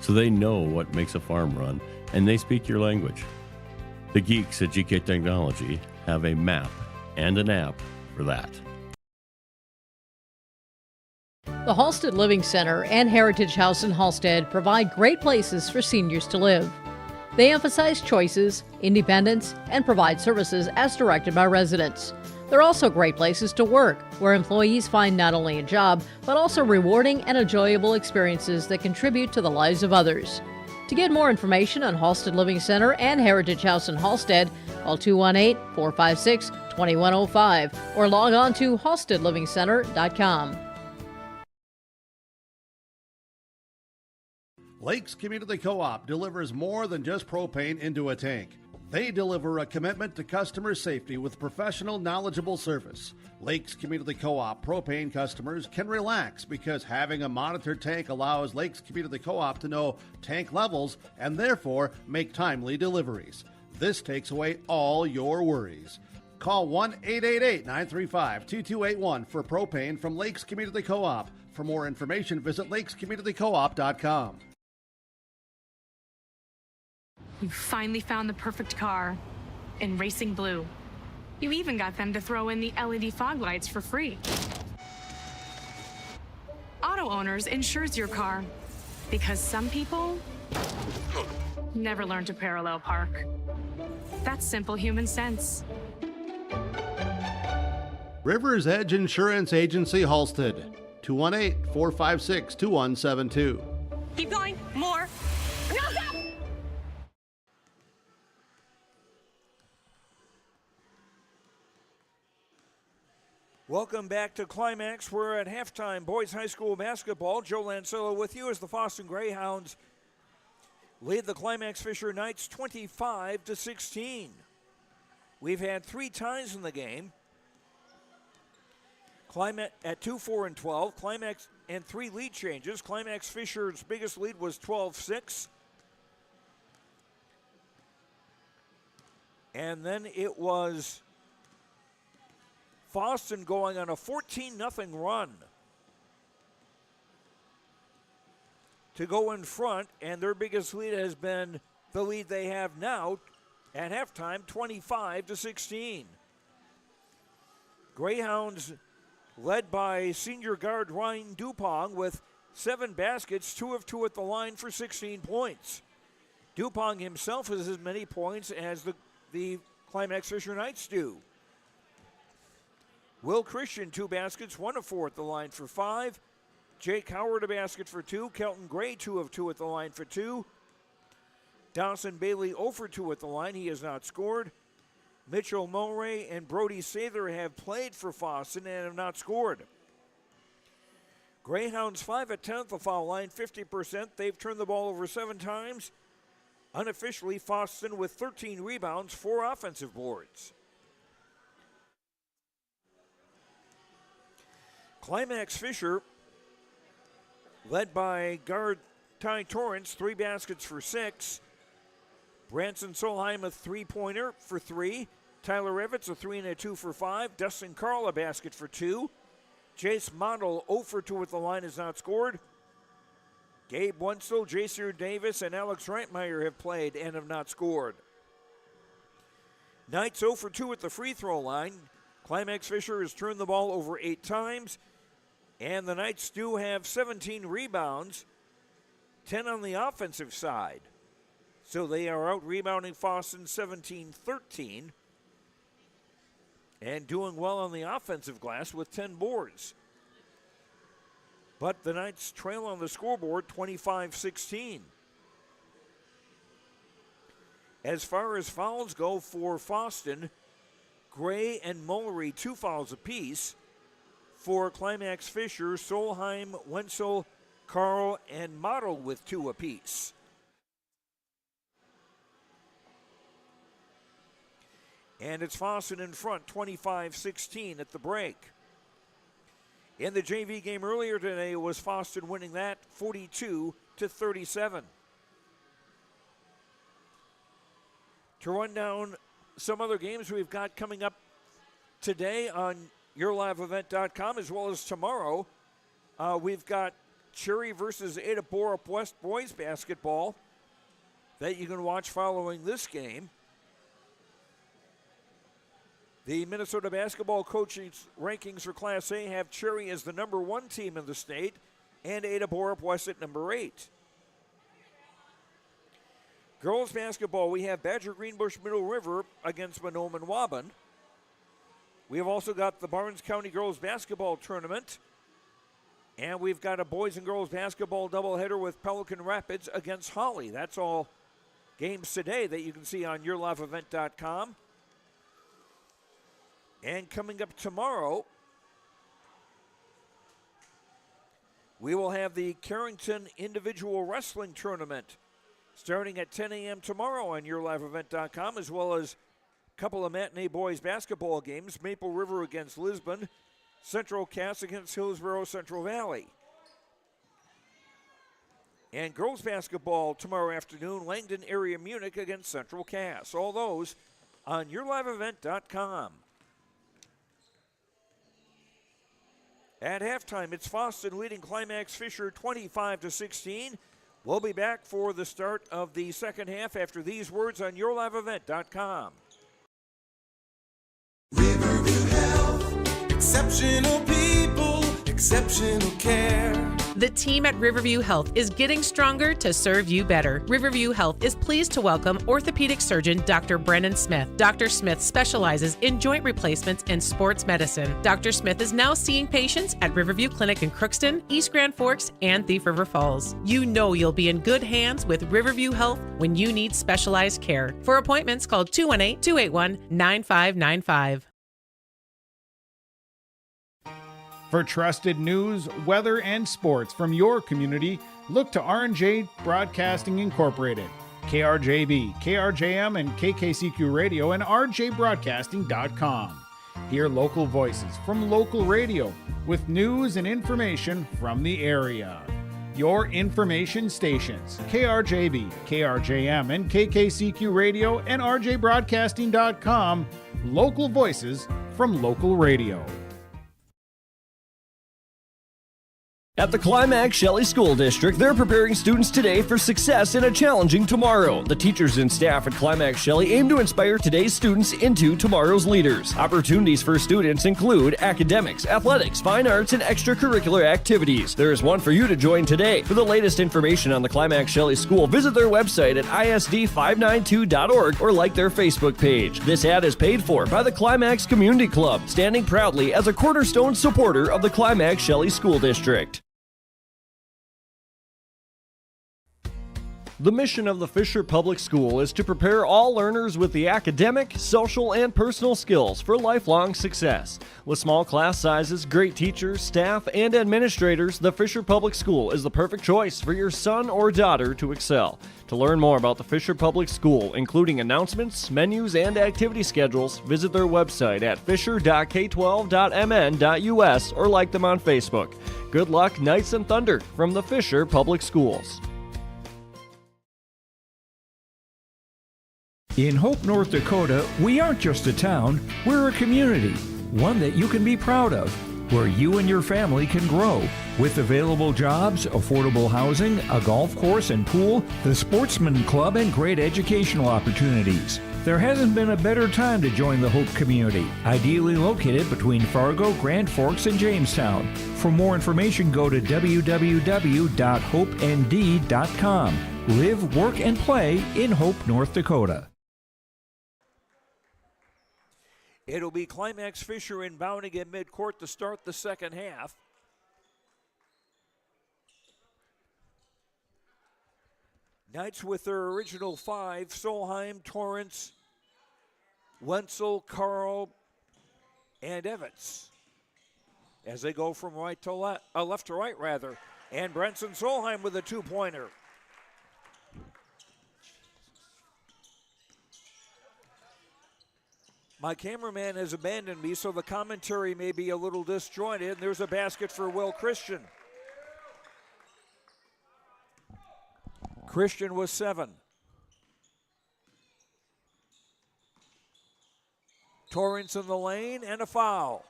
so they know what makes a farm run, and they speak your language. The geeks at GK Technology have a map and an app for that. The Halstead Living Center and Heritage House in Halstead provide great places for seniors to live. They emphasize choices, independence, and provide services as directed by residents. They're also great places to work, where employees find not only a job, but also rewarding and enjoyable experiences that contribute to the lives of others. To get more information on Halstead Living Center and Heritage House in Halstead, call 218-456-2105 or log on to halsteadlivingcenter.com. Lakes Community Co-op delivers more than just propane into a tank. They deliver a commitment to customer safety with professional, knowledgeable service. Lakes Community Co-op propane customers can relax because having a monitored tank allows Lakes Community Co-op to know tank levels and therefore make timely deliveries. This takes away all your worries. Call 1-888-935-2281 for propane from Lakes Community Co-op. For more information, visit lakescommunitycoop.com. You finally found the perfect car in racing blue. You even got them to throw in the LED fog lights for free. Auto Owners insures your car because some people never learn to parallel park. That's simple human sense. Rivers Edge Insurance Agency, Halstead. 218-456-2172. Keep going. More. No, stop! Welcome back to Climax. We're at halftime. Boys High School basketball. Joe Lancello with you as the Fosston Greyhounds lead the Climax-Fisher Knights 25-16. We've had 3 ties in the game. Climax at 2, 4, and 12. Climax and 3 lead changes. Climax-Fisher's biggest lead was 12-6. And then it was Fosston going on a 14-0 run to go in front, and their biggest lead has been the lead they have now at halftime, 25-16. Greyhounds led by senior guard Ryan Dupong with 7 baskets, 2 of 2 at the line for 16 points. Dupong himself has as many points as the Climax-Fisher Knights do. Will Christian, 2 baskets, 1 of 4 at the line for 5. Jake Howard, a basket for 2. Kelton Gray, 2 of 2 at the line for 2. Dawson Bailey, 0 for 2 at the line. He has not scored. Mitchell Mulray and Brody Sather have played for Fosston and have not scored. Greyhounds 5 at 10 at the foul line, 50%. They've turned the ball over 7 times. Unofficially, Fosston with 13 rebounds, 4 offensive boards. Climax-Fisher, led by guard Ty Torrance, 3 baskets for 6. Branson Solheim, a 3-pointer for 3. Tyler Evans, a 3 and a 2 for 5. Dustin Carl, a basket for 2. Jace Mondel, 0 for 2 at the line, has not scored. Gabe Wenzel, Jason Davis, and Alex Reitmeyer have played and have not scored. Knights 0 for 2 at the free throw line. Climax-Fisher has turned the ball over 8 times. And the Knights do have 17 rebounds, 10 on the offensive side. So they are out-rebounding Fosston 17-13 and doing well on the offensive glass with 10 boards. But the Knights trail on the scoreboard 25-16. As far as fouls go for Fosston, Gray and Mullery 2 fouls apiece. For Climax-Fisher, Solheim, Wenzel, Carl, and Model with 2 apiece. And it's Fosston in front, 25-16 at the break. In the JV game earlier today, it was Fosston winning that 42-37. To run down some other games we've got coming up today on YourLiveEvent.com, as well as tomorrow. We've got Cherry versus Ada Borup West boys basketball that you can watch following this game. The Minnesota basketball coaching rankings for Class A have Cherry as the number 1 team in the state and Ada Borup West at number 8. Girls basketball, we have Badger Greenbush Middle River against Mahnomen Waban. We have also got the Barnes County Girls Basketball Tournament. And we've got a boys and girls basketball doubleheader with Pelican Rapids against Holly. That's all games today that you can see on YourLiveEvent.com. And coming up tomorrow, we will have the Carrington Individual Wrestling Tournament starting at 10 a.m. tomorrow on YourLiveEvent.com, as well as couple of matinee boys basketball games, Maple River against Lisbon, Central Cass against Hillsborough Central Valley. And girls basketball tomorrow afternoon, Langdon Area Munich against Central Cass. All those on YourLiveEvent.com. At halftime, it's Fosston leading Climax-Fisher 25-16. We'll be back for the start of the second half after these words on YourLiveEvent.com. Riverview Health, exceptional people, exceptional care. The team at Riverview Health is getting stronger to serve you better. Riverview Health is pleased to welcome orthopedic surgeon Dr. Brennan Smith. Dr. Smith specializes in joint replacements and sports medicine. Dr. Smith is now seeing patients at Riverview Clinic in Crookston, East Grand Forks, and Thief River Falls. You know you'll be in good hands with Riverview Health when you need specialized care. For appointments, call 218-281-9595. For trusted news, weather, and sports from your community, look to R&J Broadcasting Incorporated, KRJB, KRJM, and KKCQ Radio, and rjbroadcasting.com. Hear local voices from local radio with news and information from the area. Your information stations, KRJB, KRJM, and KKCQ Radio, and rjbroadcasting.com. Local voices from local radio. At the Climax-Shelley School District, they're preparing students today for success in a challenging tomorrow. The teachers and staff at Climax-Shelley aim to inspire today's students into tomorrow's leaders. Opportunities for students include academics, athletics, fine arts, and extracurricular activities. There is one for you to join today. For the latest information on the Climax-Shelley School, visit their website at isd592.org or like their Facebook page. This ad is paid for by the Climax Community Club, standing proudly as a cornerstone supporter of the Climax-Shelley School District. The mission of the Fisher Public School is to prepare all learners with the academic, social, and personal skills for lifelong success. With small class sizes, great teachers, staff, and administrators, the Fisher Public School is the perfect choice for your son or daughter to excel. To learn more about the Fisher Public School, including announcements, menus, and activity schedules, visit their website at fisher.k12.mn.us or like them on Facebook. Good luck, Knights and Thunder, from the Fisher Public Schools. In Hope, North Dakota, we aren't just a town, we're a community, one that you can be proud of, where you and your family can grow. With available jobs, affordable housing, a golf course and pool, the Sportsman Club, and great educational opportunities. There hasn't been a better time to join the Hope community, ideally located between Fargo, Grand Forks, and Jamestown. For more information, go to www.hopend.com. Live, work, and play in Hope, North Dakota. It'll be Climax-Fisher inbounding at midcourt to start the second half. Knights with their original five: Solheim, Torrance, Wenzel, Carl, and Evans. As they go from left to right, rather. And Brenson Solheim with a two-pointer. My cameraman has abandoned me, so the commentary may be a little disjointed. And there's a basket for Will Christian. Christian was 7. Torrance in the lane and a foul.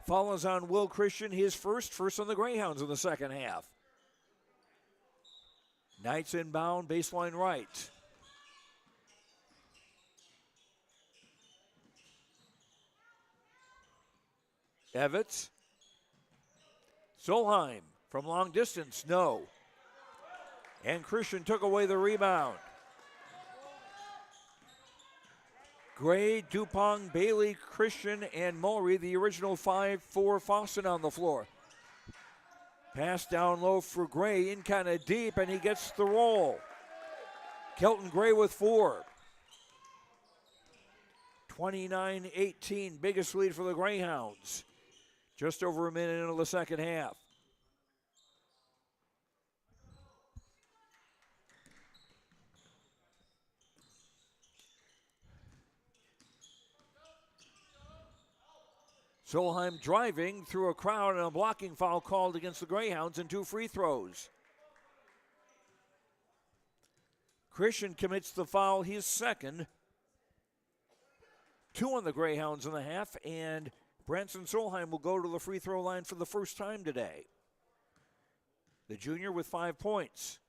Follows on Will Christian, his first on the Greyhounds in the second half. Knights inbound, baseline right. Evans. Solheim from long distance, no. And Christian took away the rebound. Gray, Dupont, Bailey, Christian, and Mulry, the original 5 for Fosston on the floor. Pass down low for Gray, in kind of deep, and he gets the roll. Kelton Gray with 4. 29-18, biggest lead for the Greyhounds. Just over a minute into the second half. Solheim driving through a crowd and a blocking foul called against the Greyhounds and 2 free throws. Christian commits the foul, his second. 2 on the Greyhounds in the half, and Branson Solheim will go to the free throw line for the first time today. The junior with 5 points.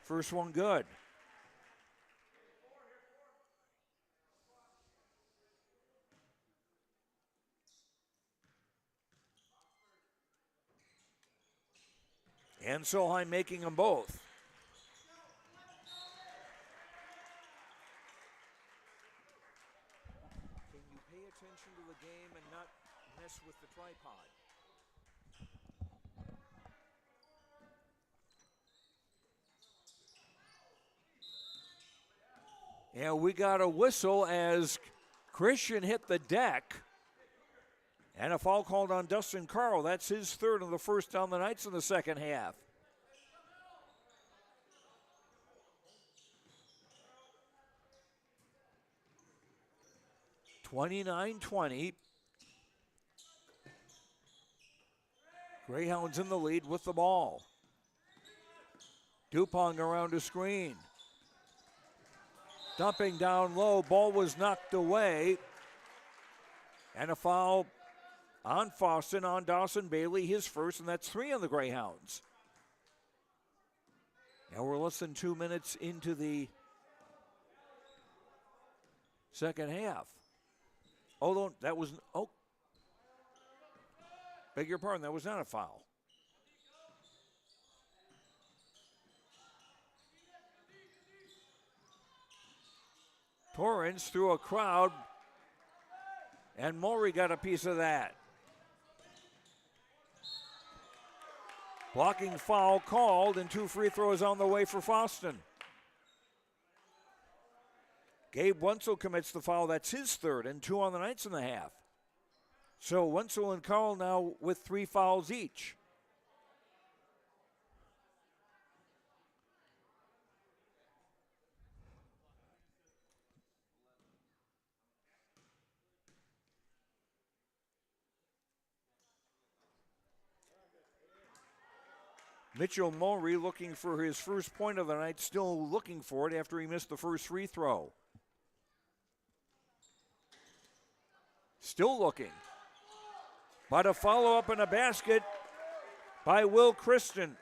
First one good. And Solheim making them both. Can you pay attention to the game and not mess with the tripod? And we got a whistle as Christian hit the deck. And a foul called on Dustin Carl. That's his third of the first on the Knights in the second half. (29-20). Greyhounds in the lead with the ball. Dupong around a screen. Dumping down low. Ball was knocked away. And a foul on Fosston, on Dawson Bailey, his first, and that's 3 on the Greyhounds. Now we're less than 2 minutes into the second half. Although that was, beg your pardon, that was not a foul. Torrance through a crowd, and Maury got a piece of that. Blocking foul called, and 2 free throws on the way for Fosston. Gabe Wenzel commits the foul. That's his third, and 2 on the Knights in the half. So Wenzel and Carl now with 3 fouls each. Mitchell Mowry looking for his first point of the night, still looking for it after he missed the first free throw. Still looking. But a follow-up and a basket by Will Christian.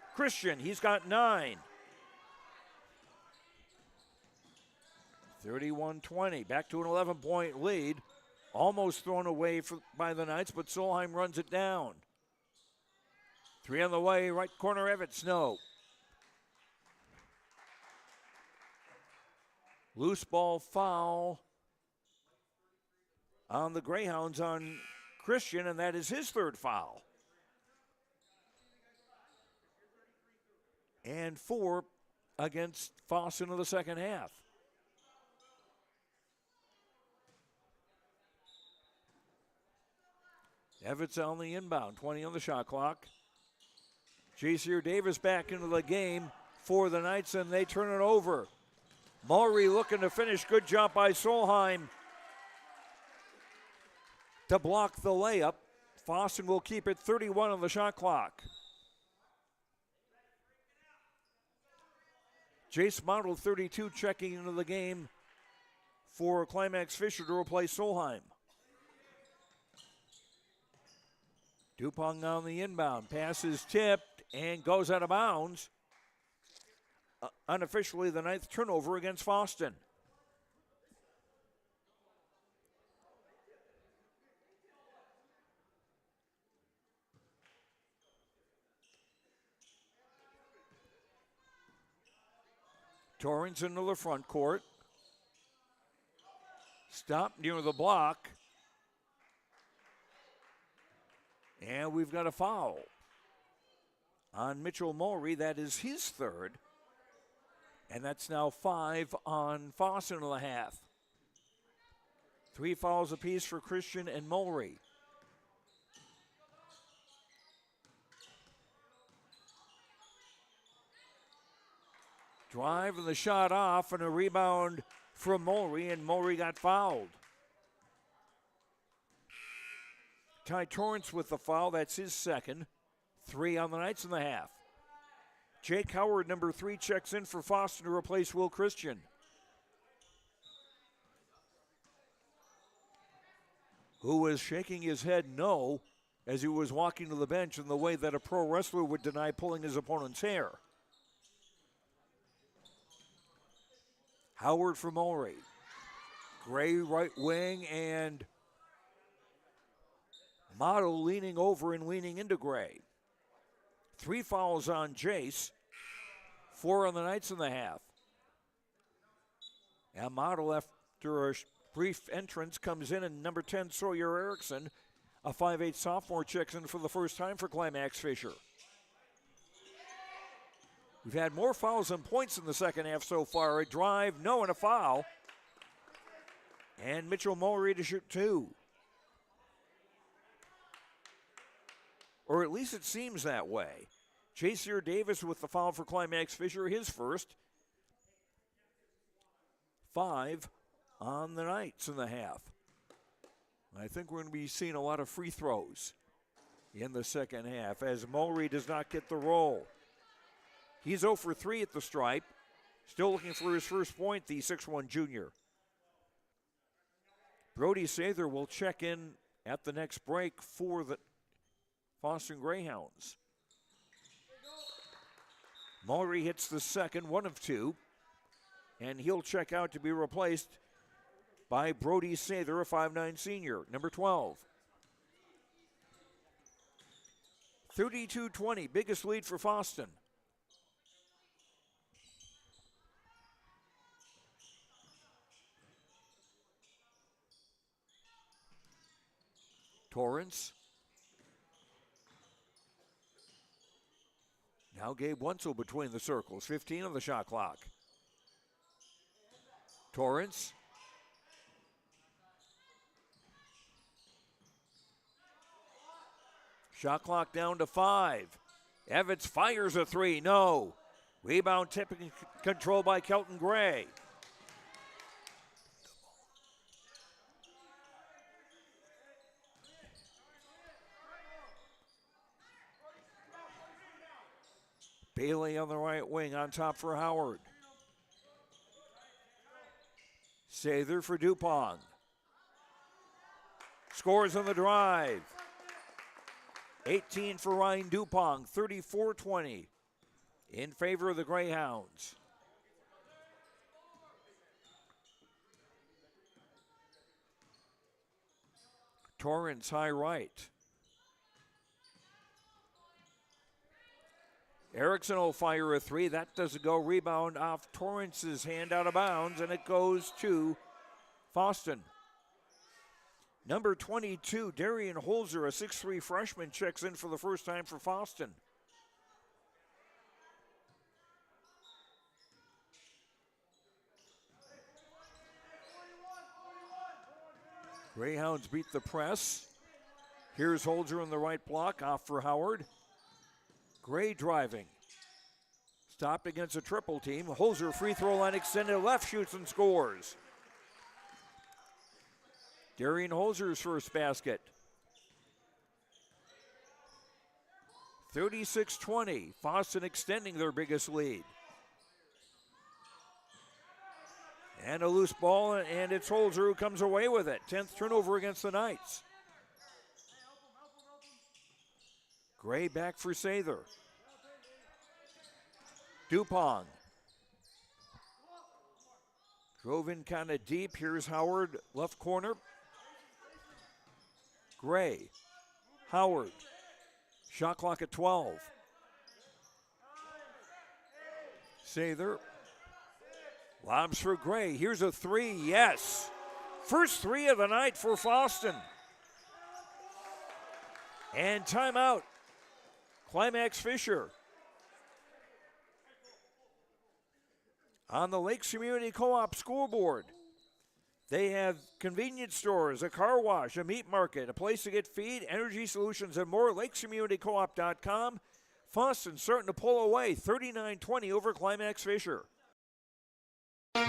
He's got 9. 31-20, back to an 11-point lead. Almost thrown away by the Knights, but Solheim runs it down. 3 on the way, right corner, Everett Snow. Loose ball foul on the Greyhounds on Christian, and that is his third foul. And 4 against Fosston in the second half. Everett's on the inbound, 20 on the shot clock. Jacier Davis back into the game for the Knights, and they turn it over. Maury looking to finish. Good job by Solheim to block the layup. Fosston will keep it 31 on the shot clock. Jace Model, 32, checking into the game for Climax-Fisher to replace Solheim. Dupong on the inbound. Pass is tipped and goes out of bounds. Unofficially, the 9th turnover against Fosston. Torrance into the front court. Stopped near the block. And we've got a foul on Mitchell Maury. That is his third. And that's now 5 on Fosston in the half. 3 fouls apiece for Christian and Maury. Drive and the shot off, and a rebound from Maury, and Maury got fouled. Ty Torrance with the foul. That's his second. 3 on the Knights in the half. Jake Howard, number 3, checks in for Fosston to replace Will Christian. who was shaking his head no as he was walking to the bench in the way that a pro wrestler would deny pulling his opponent's hair. Howard for Mulry. Gray right wing, and Motto leaning over and leaning into Gray. 3 fouls on Jace, 4 on the Knights in the half. And Motto, after a brief entrance, comes in, and number 10, Sawyer Erickson, a 5'8" sophomore, checks in for the first time for Climax-Fisher. We've had more fouls than points in the second half so far. A drive, no, and a foul. And Mitchell Mulry to shoot 2. Or at least it seems that way. Jacier Davis with the foul for Climax-Fisher, his first. 5 on the Knights in the half. I think we're going to be seeing a lot of free throws in the second half as Mulry does not get the roll. He's 0 for 3 at the stripe. Still looking for his first point, the 6'1" junior. Brody Sather will check in at the next break for the Fosston Greyhounds. Mulry hits the second, 1 of 2, and he'll check out to be replaced by Brody Sather, a 5'9" senior, number 12. 32-20, biggest lead for Fosston. Torrance. Now Gabe Wentzel between the circles, 15 on the shot clock. Torrance. Shot clock down to 5. Evans fires a 3, no. Rebound tipping control by Kelton Gray. Bailey on the right wing on top for Howard. Sather for Dupont. Scores on the drive. 18 for Ryan Dupont, 34-20 in favor of the Greyhounds. Torrance high right. Erickson will fire a 3. That doesn't go. Rebound off Torrance's hand out of bounds, and it goes to Fosston. Number 22, Darian Holzer, a 6'3" freshman, checks in for the first time for Fosston. Greyhounds beat the press. Here's Holzer in the right block, off for Howard. Gray driving. Stopped against a triple team. Holzer free throw line extended left, shoots and scores. Darian Holzer's first basket. 36-20. Fosston extending their biggest lead. And a loose ball, and it's Holzer who comes away with it. 10th turnover against the Knights. Gray back for Sather. Dupont. Drove in kind of deep. Here's Howard, left corner. Gray. Howard. Shot clock at 12. Sather. Lobs for Gray. Here's a 3. Yes. First 3 of the night for Fosston. And timeout. Climax-Fisher. On the Lakes Community Co-op scoreboard, they have convenience stores, a car wash, a meat market, a place to get feed, energy solutions, and more. LakesCommunityCoop.com. Fosston starting to pull away, 39-20 over Climax-Fisher.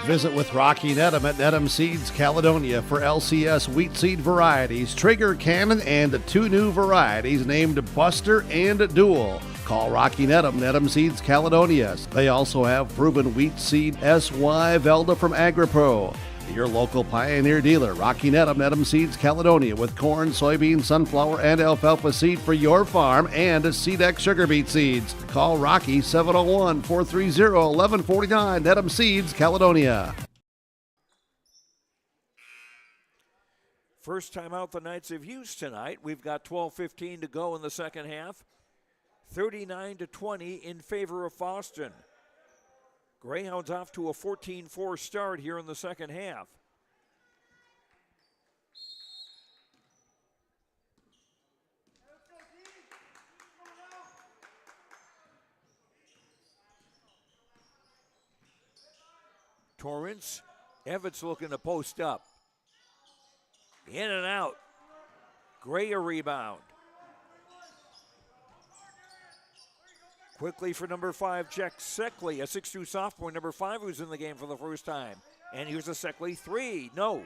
Visit with Rocky Nedham at Nedham Seeds Caledonia for LCS wheat seed varieties, Trigger, Cannon, and 2 new varieties named Buster and Dual. Call Rocky Nedham, Nedham Seeds Caledonia. They also have proven wheat seed SY Velda from AgriPro. Your local Pioneer dealer, Rocky Needham, Needham Seeds, Caledonia, with corn, soybean, sunflower, and alfalfa seed for your farm and SeedX sugar beet seeds. Call Rocky 701-430-1149, Needham Seeds, Caledonia. First time out the Knights have used tonight. We've got 12:15 to go in the second half. 39-20 in favor of Fosston. Greyhounds off to a 14-4 start here in the second half. Torrance, Evans looking to post up. In and out. Gray a rebound. Quickly for number 5, Jack Seckley, a 6'2 sophomore, number 5 who's in the game for the first time. And here's a Seckley 3, no.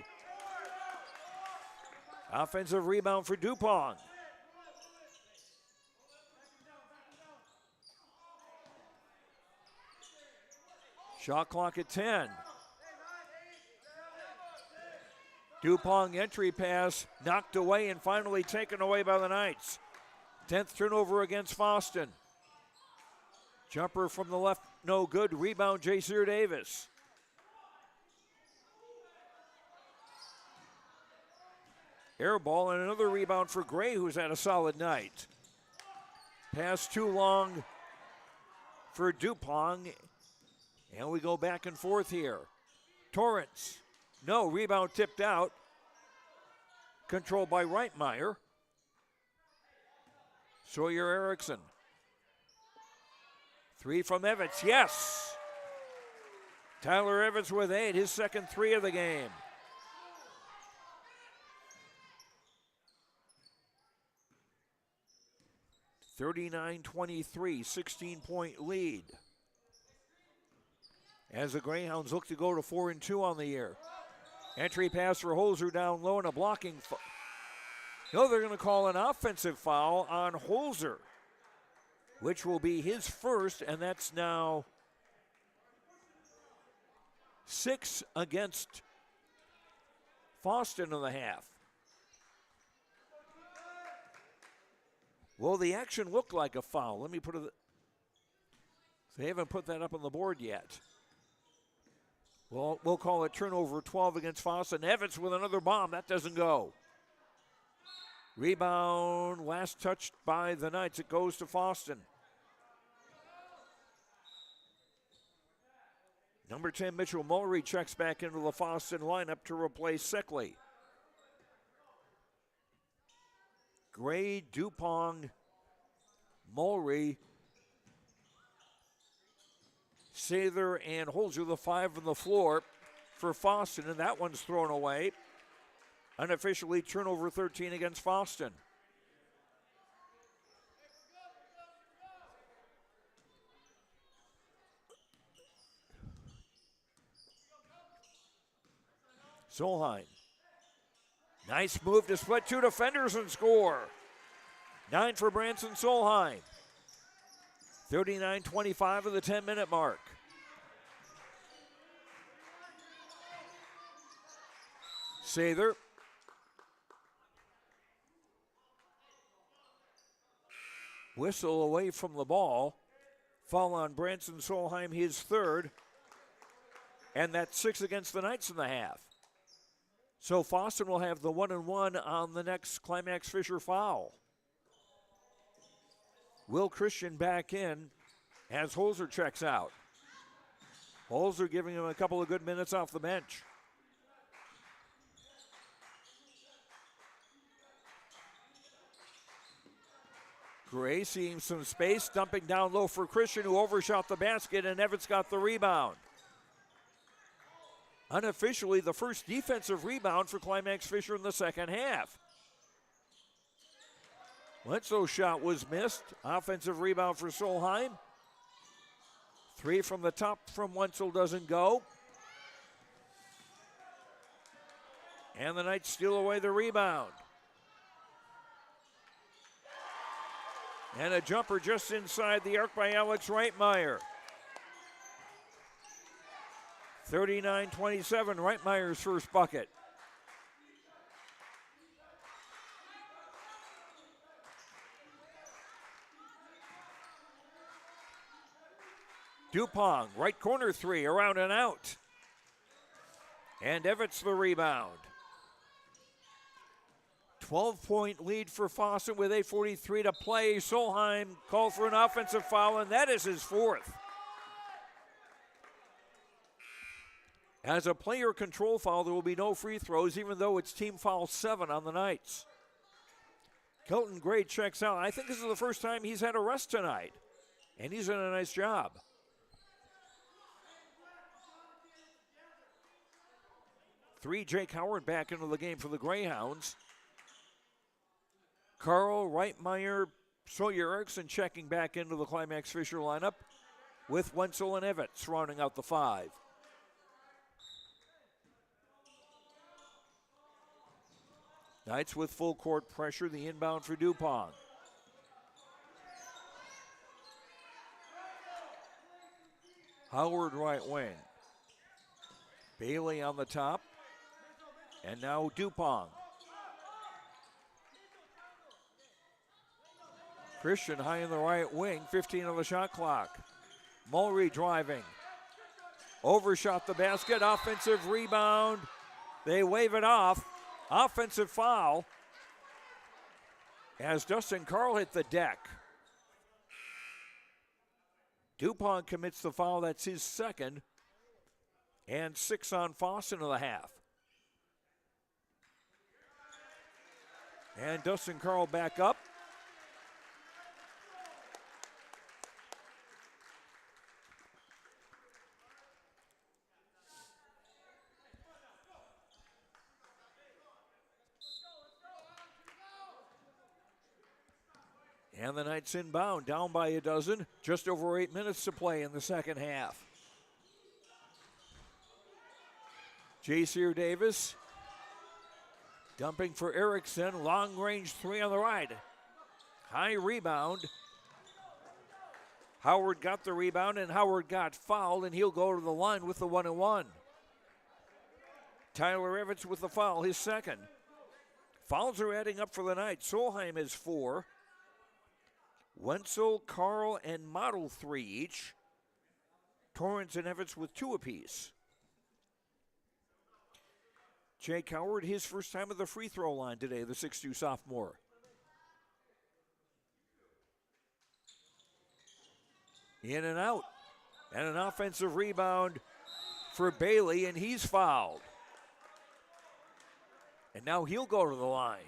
Offensive rebound for Dupont. Shot clock at 10. Dupont entry pass knocked away and finally taken away by the Knights. 10th turnover against Fosston. Jumper from the left, no good. Rebound, Jaseer Davis. Air ball and another rebound for Gray, who's had a solid night. Pass too long for Dupont. And we go back and forth here. Torrance, no, rebound tipped out. Controlled by Reitmeyer. Sawyer Erickson. 3 from Evans, yes. Tyler Evans with 8, his second 3 of the game. (39-23), 16-point lead. As the Greyhounds look to go to 4-2 on the year. Entry pass for Holzer down low and a blocking foul. No, they're going to call an offensive foul on Holzer, which will be his first, and that's now 6 against Fosston in the half. Well, the action looked like a foul. Let me put it. They haven't put that up on the board yet. Well, we'll call it turnover 12 against Fosston. Evans with another bomb. That doesn't go. Rebound, last touched by the Knights. It goes to Fosston. Number 10, Mitchell Mulry checks back into the Fosston lineup to replace Seckley. Gray, Dupont, Mulry, Sather, and Holzer, the 5 on the floor for Fosston, and that one's thrown away. Unofficially, turnover 13 against Fosston. Solheim. Nice move to split 2 defenders and score. 9 for Branson Solheim. 39-25 of the 10-minute mark. Sather. Whistle away from the ball. Foul on Branson Solheim, his third. And that's 6 against the Knights in the half. So Fosston will have the 1-1 on the next Climax-Fisher foul. Will Christian back in as Holzer checks out. Holzer giving him a couple of good minutes off the bench. Gray seeing some space, dumping down low for Christian, who overshot the basket, and Evans got the rebound. Unofficially, the first defensive rebound for Climax-Fisher in the second half. Wenzel's shot was missed. Offensive rebound for Solheim. 3 from the top from Wenzel doesn't go. And the Knights steal away the rebound. And a jumper just inside the arc by Alex Reitmeyer. 39-27, Reitmeyer's first bucket. Dupont, right corner three, around and out. And Evans the rebound. 12-point lead for Fosston with 8:43 to play. Solheim called for an offensive foul, and that is his fourth. As a player control foul, there will be no free throws, even though it's team foul 7 on the Knights. Kelton Gray checks out. I think this is the first time he's had a rest tonight, and he's done a nice job. Jake Howard back into the game for the Greyhounds. Carl, Reitmeyer, Sawyer Erickson checking back into the Climax-Fisher lineup with Wenzel and Evans rounding out the 5. Knights with full court pressure, the inbound for Dupont. Howard right wing. Bailey on the top. And now Dupont. Christian high in the right wing, 15 on the shot clock. Mulry driving. Overshot the basket, offensive rebound. They wave it off. Offensive foul as Dustin Carl hit the deck. Dupont commits the foul, that's his second. And 6 on Fosston in the half. And Dustin Carl back up. And the Knights inbound, down by a dozen. Just over 8 minutes to play in the second half. Jacier Davis dumping for Erickson. Long range three on the right. High rebound. Howard got the rebound, and Howard got fouled, and he'll go to the line with the 1-and-1. Tyler Evans with the foul, his second. Fouls are adding up for the Knights. Solheim is 4. Wenzel, Carl, and Model 3 each. Torrance and Evans with 2 apiece. Jake Howard, his first time at the free throw line today, the 6'2 sophomore. In and out. And an offensive rebound for Bailey, and he's fouled. And now he'll go to the line.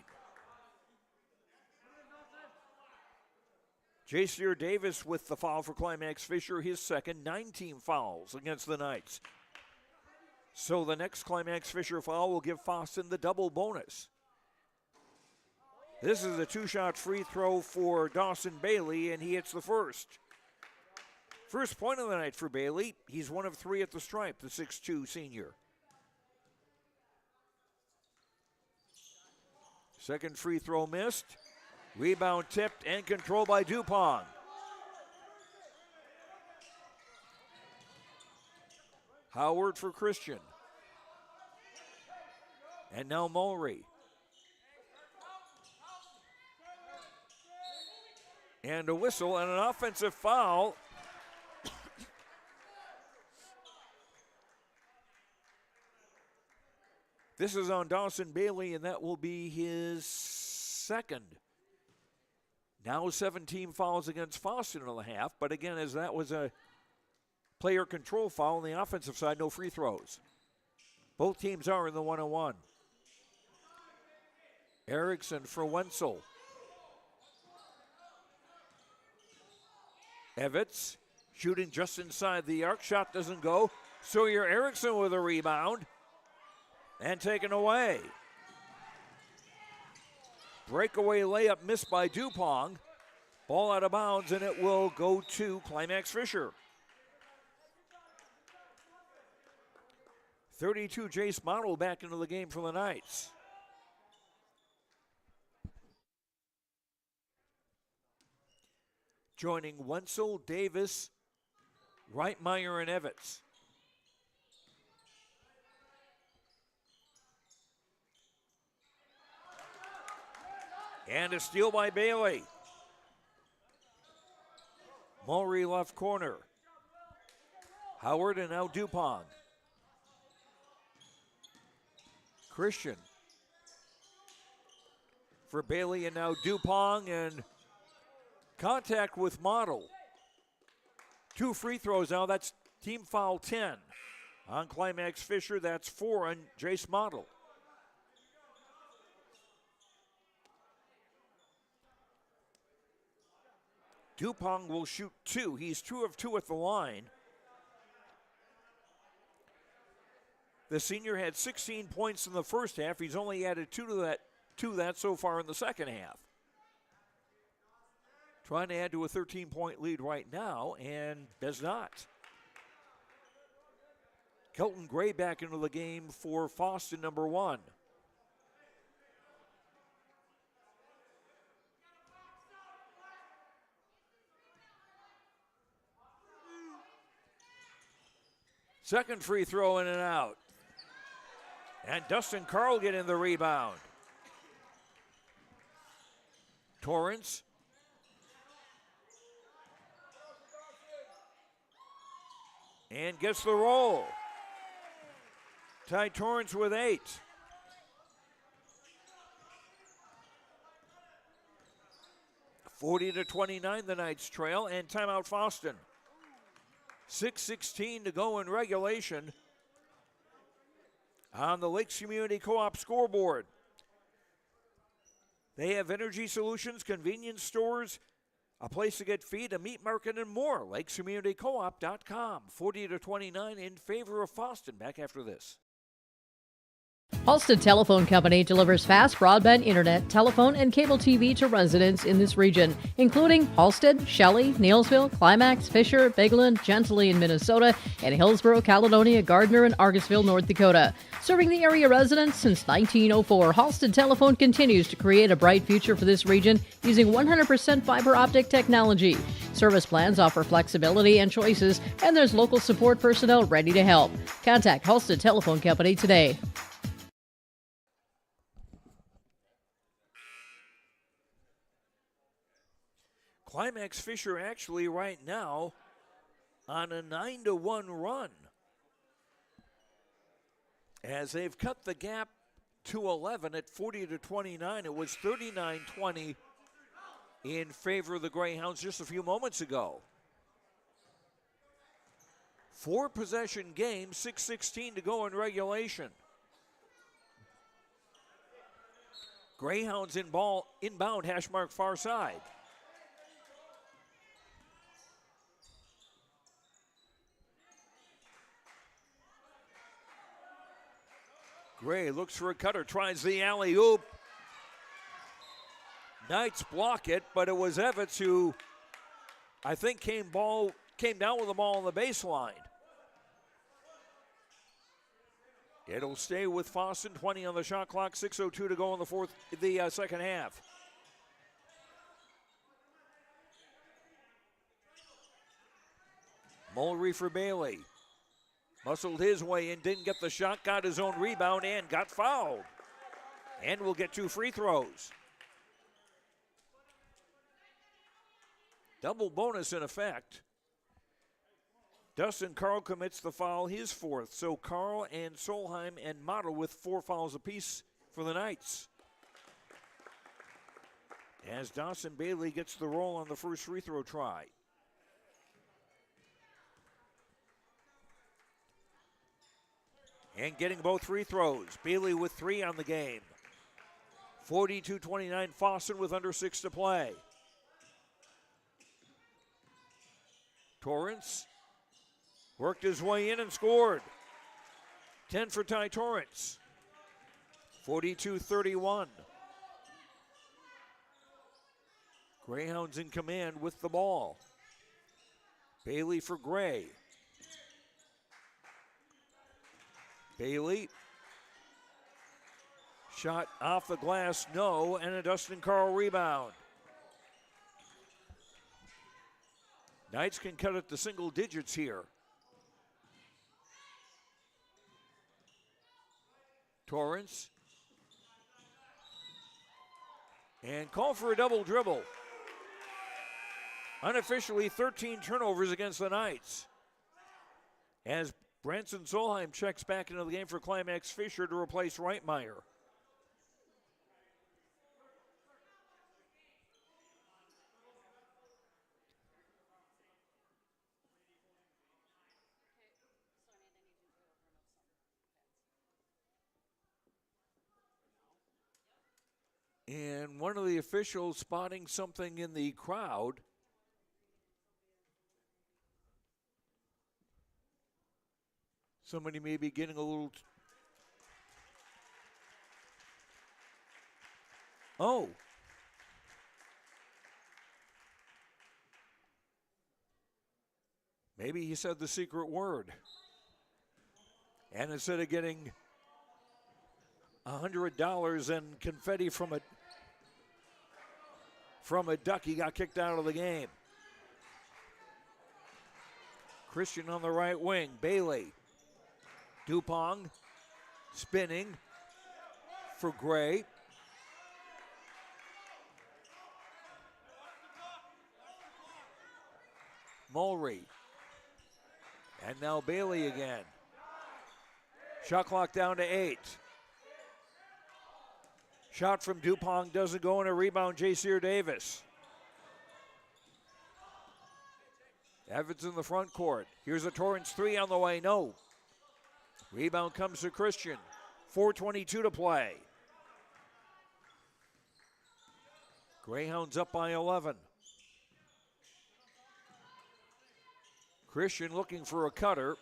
Jacier Davis with the foul for Climax-Fisher, his second. 19 fouls against the Knights. So the next Climax-Fisher foul will give Fosston the double bonus. This is a 2-shot free throw for Dawson Bailey, and he hits the first. First point of the night for Bailey. He's 1 of 3 at the stripe, the 6'2 senior. Second free throw missed. Rebound tipped and controlled by Dupont. Howard for Christian. And now Mulry. And a whistle and an offensive foul. This is on Dawson Bailey, and that will be his second. Now 17 fouls against Fosston in the half, but again, as that was a player control foul on the offensive side, no free throws. Both teams are in the 1-on-1. Erickson for Wenzel. Evans shooting just inside the arc. Shot doesn't go. Sawyer Erickson with a rebound. And taken away. Breakaway layup missed by Dupont. Ball out of bounds, and it will go to Climax-Fisher. 32 Jace Model back into the game for the Knights. Joining Wenzel, Davis, Reitmeyer, and Evans. And a steal by Bailey. Mulry left corner. Howard and now Dupont. Christian for Bailey and now Dupont, and contact with Model. 2 free throws now. That's team foul 10 on Climax-Fisher. That's 4 on Jace Model. Dupont will shoot 2. He's 2 of 2 at the line. The senior had 16 points in the first half. He's only added 2 to that so far in the second half. Trying to add to a 13-point lead right now, and does not. Kelton Gray back into the game for Fosston, number 1. Second free throw in and out. And Dustin Carl getting the rebound. Torrance. And gets the roll. Ty Torrance with 8. (40-29) the Knights trail, and timeout Fosston. 6:16 to go in regulation on the Lakes Community Co-op scoreboard. They have energy solutions, convenience stores, a place to get feed, a meat market, and more. LakesCommunityCoop.com. 40-29 in favor of Fosston. Back after this. Halstead Telephone Company delivers fast broadband internet, telephone, and cable TV to residents in this region, including Halstead, Shelley, Neelsville, Climax-Fisher, Bigland, Gentilly in Minnesota, and Hillsborough, Caledonia, Gardner, and Argosville, North Dakota. Serving the area residents since 1904, Halstead Telephone continues to create a bright future for this region using 100% fiber optic technology. Service plans offer flexibility and choices, and there's local support personnel ready to help. Contact Halstead Telephone Company today. Climax-Fisher actually right now on a 9-1 run, as they've cut the gap to 11 at 40-29. It was 39-20 in favor of the Greyhounds just a few moments ago. 4-possession game, 6:16 to go in regulation. Greyhounds inbound, hash mark far side. Gray looks for a cutter, tries the alley-oop. Knights block it, but it was Evans who I think came down with the ball on the baseline. It'll stay with Fosston, 20 on the shot clock, 6:02 to go in the second half. Mulry for Bailey. Muscled his way in, didn't get the shot, got his own rebound, and got fouled. And will get 2 free throws. Double bonus in effect. Dustin Carl commits the foul, his 4th. So Carl and Solheim and Model with 4 fouls apiece for the Knights. As Dawson Bailey gets the roll on the first free throw try. And getting both free throws. Bailey with 3 on the game. 42-29 Fosston with under 6 to play. Torrance worked his way in and scored. 10 for Ty Torrance. 42-31. Greyhounds in command with the ball. Bailey for Gray. Bailey. Shot off the glass, no, and a Dustin Carl rebound. Knights can cut it to single digits here. Torrance. And call for a double dribble. Unofficially 13 turnovers against the Knights. As Branson Solheim checks back into the game for Climax-Fisher to replace Reitmeyer. And one of the officials spotting something in the crowd. Somebody may be getting a little... Oh. Maybe he said the secret word. And instead of getting $100 and confetti from a duck, he got kicked out of the game. Christian on the right wing. Bailey. Dupong spinning for Gray. Mulry. And now Bailey again. Shot clock down to 8. Shot from Dupong doesn't go, and a rebound, Jaceer Davis. Evans in the front court. Here's a Torrance three on the way, no. Rebound comes to Christian. 4:22 to play. Greyhounds up by 11. Christian looking for a cutter.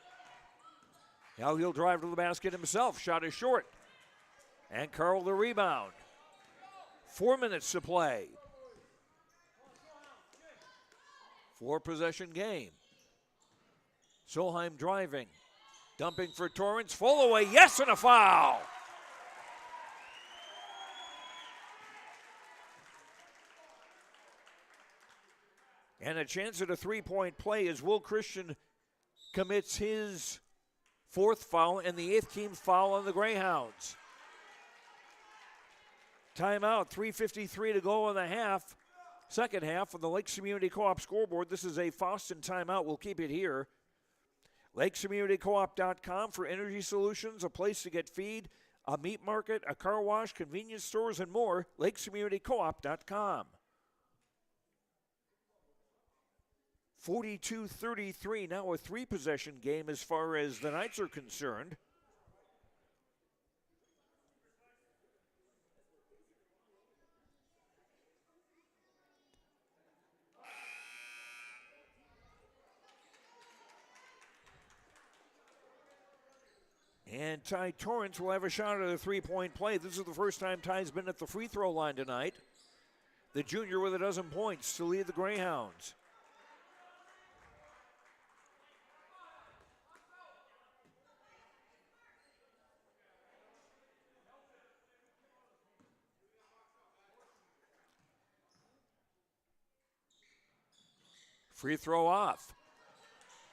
Now he'll drive to the basket himself. Shot is short. And Carl the rebound. 4 minutes to play. 4-possession game. Solheim driving. Dumping for Torrance. Full away. Yes, and a foul. And a chance at a three-point play as Will Christian commits his 4th foul and the 8th team foul on the Greyhounds. Timeout, 3:53 to go in the half. Second half on the Lakes Community Co-op scoreboard. This is a Fosston timeout. We'll keep it here. LakesCommunityCoop.com for energy solutions, a place to get feed, a meat market, a car wash, convenience stores, and more. LakesCommunityCoop.com. 42-33, now a 3-possession game as far as the Knights are concerned. And Ty Torrance will have a shot at a three-point play. This is the first time Ty's been at the free throw line tonight. The junior with 12 points to lead the Greyhounds. Free throw off.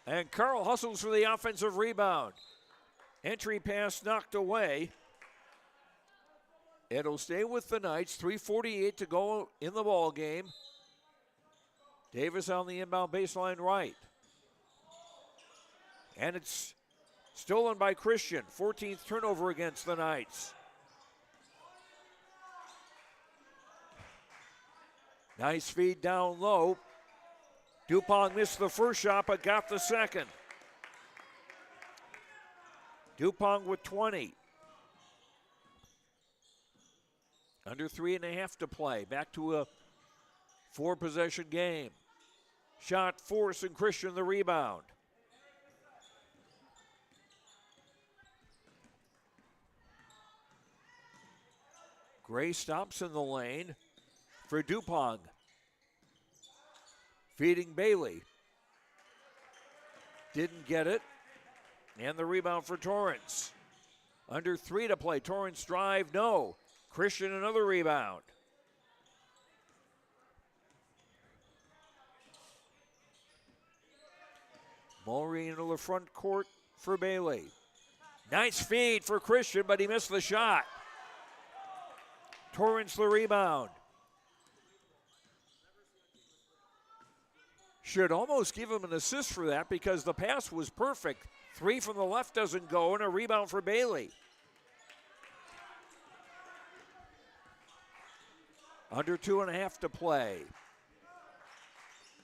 And Carl hustles for the offensive rebound. Entry pass knocked away. It'll stay with the Knights. 3:48 to go in the ball game. Davis on the inbound baseline right. And it's stolen by Christian. 14th turnover against the Knights. Nice feed down low. Dupong missed the first shot but got the second. Dupong with 20. Under 3.5 to play. Back to a 4-possession game. Shot force and Christian the rebound. Gray stops in the lane for Dupong. Feeding Bailey. Didn't get it. And the rebound for Torrance. Under 3 to play. Torrance drive, no. Christian another rebound. Mulry into the front court for Bailey. Nice feed for Christian, but he missed the shot. Torrance the rebound. Should almost give him an assist for that because the pass was perfect. 3 from the left doesn't go, and a rebound for Bailey. Under 2.5 to play.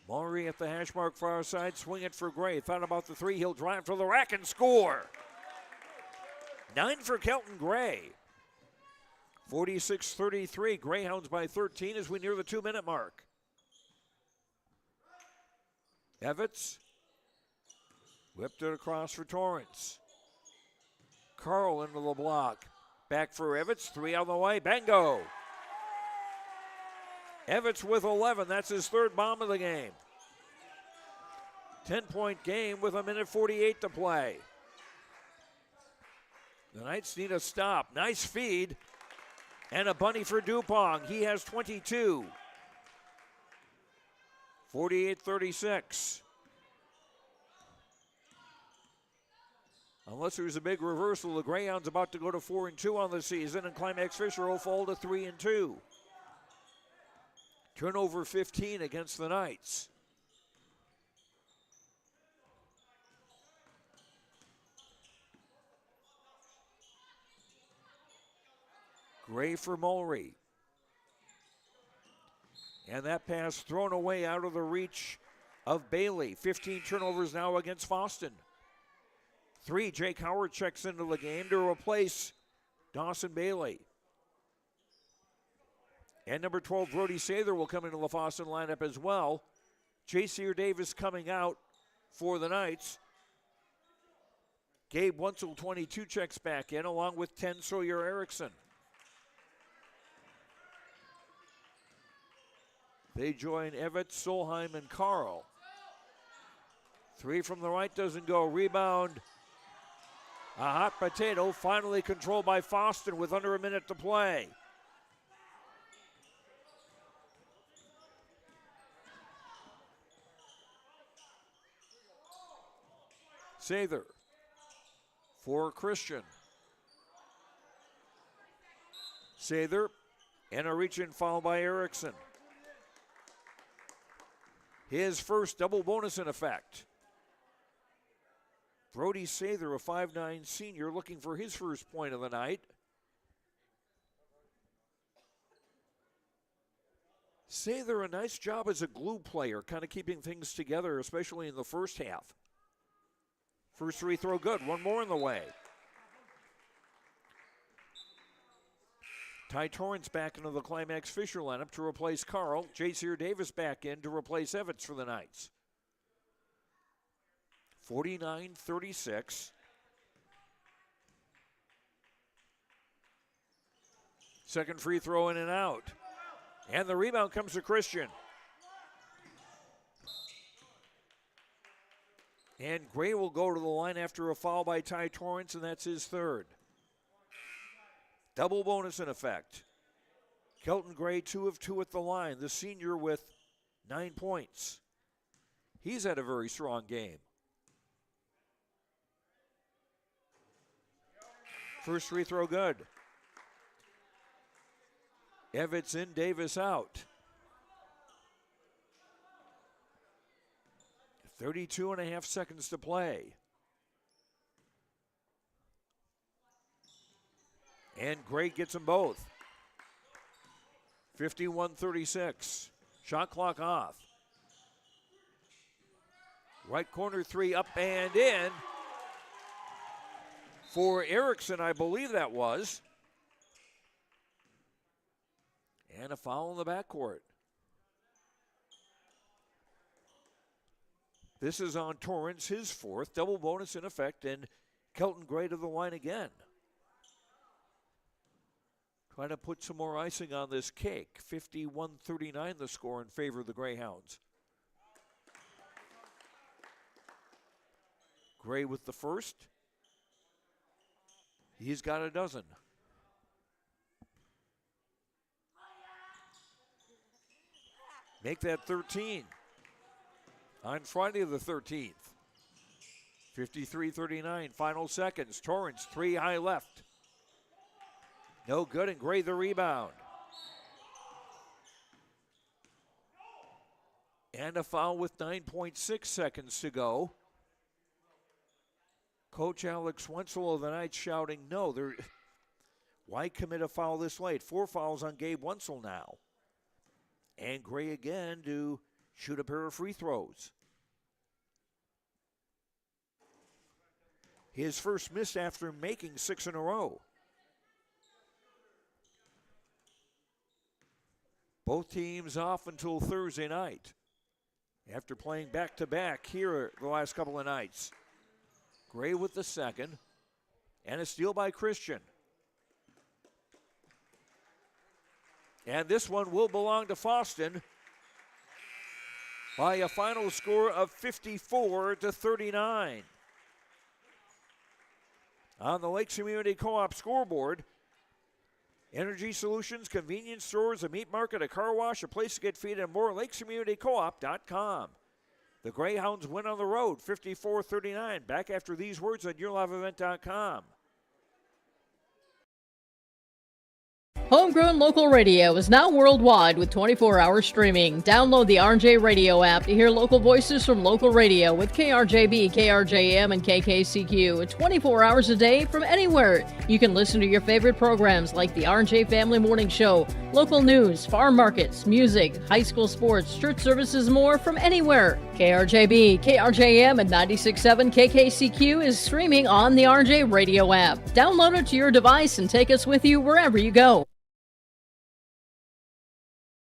Maury at the hash mark far side, swing it for Gray. Thought about the 3, he'll drive to the rack and score. 9 for Kelton Gray. 46-33, Greyhounds by 13 as we near the 2-minute mark. Evans whipped it across for Torrance. Carl into the block. Back for Evans, 3 on the way, Bango. Evans with 11, that's his 3rd bomb of the game. 10-point game with 1:48 to play. The Knights need a stop. Nice feed and a bunny for Dupong. He has 22. 48-36. Unless there's a big reversal, the Greyhounds about to go to 4-2 on the season, and Climax-Fisher will fall to 3-2. Turnover 15 against the Knights. Gray for Mulry. And that pass thrown away out of the reach of Bailey. 15 turnovers now against Fosston. 3, Jake Howard checks into the game to replace Dawson Bailey. And number 12, Brody Sather will come into the Fosston lineup as well. J.C.R. Davis coming out for the Knights. Gabe Wentzel, 22, checks back in, along with 10, Sawyer Erickson. They join Evett, Solheim, and Carl. 3 from the right doesn't go. Rebound. A hot potato, finally controlled by Fosston with under a minute to play. Sather for Christian. Sather and a reach-in foul by Erickson. His first double bonus in effect. Brody Sather, a 5'9 senior, looking for his first point of the night. Sather, a nice job as a glue player, kind of keeping things together, especially in the first half. First free throw good, one more in the way. Ty Torrance back into the Climax-Fisher lineup to replace Carl. J.C.R. Davis back in to replace Evans for the Knights. 49-36. Second free throw in and out. And the rebound comes to Christian. And Gray will go to the line after a foul by Ty Torrance, and that's his 3rd. Double bonus in effect. Kelton Gray, 2 of 2 at the line. The senior with 9 points. He's had a very strong game. First free throw good. Evans in, Davis out. 32.5 seconds to play. And Gray gets them both. 51-36. Shot clock off. Right corner 3 up and in. For Erickson, I believe that was. And a foul in the backcourt. This is on Torrance, his 4th. Double bonus in effect, and Kelton Gray to the line again. Trying to put some more icing on this cake. 51-39 the score in favor of the Greyhounds. Gray with the first. He's got a dozen. Make that 13 on Friday the 13th. 53-39, final seconds. Torrance, 3 high left. No good, and Gray the rebound. And a foul with 9.6 seconds to go. Coach Alex Wenzel of the Knights shouting no. Why commit a foul this late? 4 fouls on Gabe Wenzel now. And Gray again to shoot a pair of free throws. His first miss after making 6 in a row. Both teams off until Thursday night after playing back-to-back here the last couple of nights. Gray with the second, and a steal by Christian. And this one will belong to Fosston by a final score of 54-39. On the Lakes Community Co-op scoreboard, energy solutions, convenience stores, a meat market, a car wash, a place to get feed, and more. LakesCommunityCoop.com. The Greyhounds win on the road, 54-39. Back after these words on YourLiveEvent.com. Homegrown local radio is now worldwide with 24-hour streaming. Download the RJ Radio app to hear local voices from local radio with KRJB, KRJM, and KKCQ 24 hours a day from anywhere. You can listen to your favorite programs like the RJ Family Morning Show, local news, farm markets, music, high school sports, church services, more from anywhere. KRJB, KRJM, and 96.7 KKCQ is streaming on the RJ Radio app. Download it to your device and take us with you wherever you go.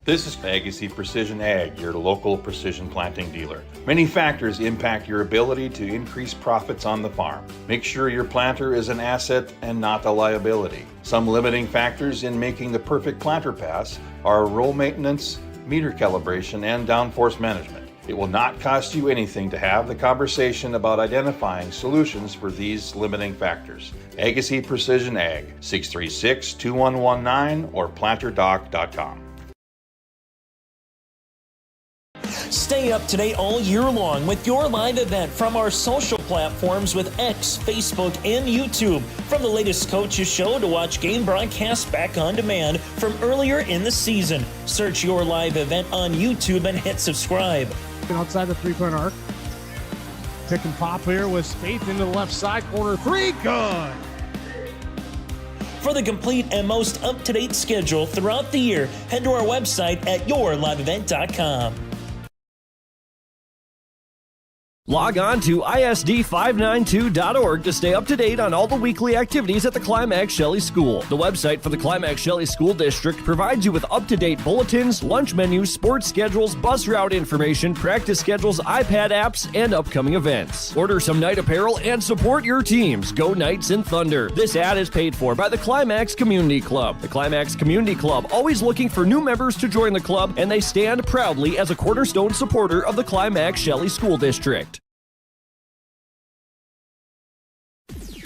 This is Legacy Precision Ag, your local precision planting dealer. Many factors impact your ability to increase profits on the farm. Make sure your planter is an asset and not a liability. Some limiting factors in making the perfect planter pass are row maintenance, meter calibration, and downforce management. It will not cost you anything to have the conversation about identifying solutions for these limiting factors. Legacy Precision Ag, 636-2119 or planterdoc.com. Stay up to date all year long with your live event from our social platforms with X, Facebook, and YouTube. From the latest coaches show to watch game broadcasts back on demand from earlier in the season. Search your live event on YouTube and hit subscribe. Outside the three-point arc. Pick and pop here with Spaeth into the left side corner. 3, good. For the complete and most up-to-date schedule throughout the year, head to our website at yourliveevent.com. Log on to ISD592.org to stay up to date on all the weekly activities at the Climax Shelley School. The website for the Climax Shelley School District provides you with up-to-date bulletins, lunch menus, sports schedules, bus route information, practice schedules, iPad apps, and upcoming events. Order some night apparel and support your teams. Go Knights and Thunder. This ad is paid for by the Climax Community Club. The Climax Community Club, always looking for new members to join the club, and they stand proudly as a cornerstone supporter of the Climax Shelley School District.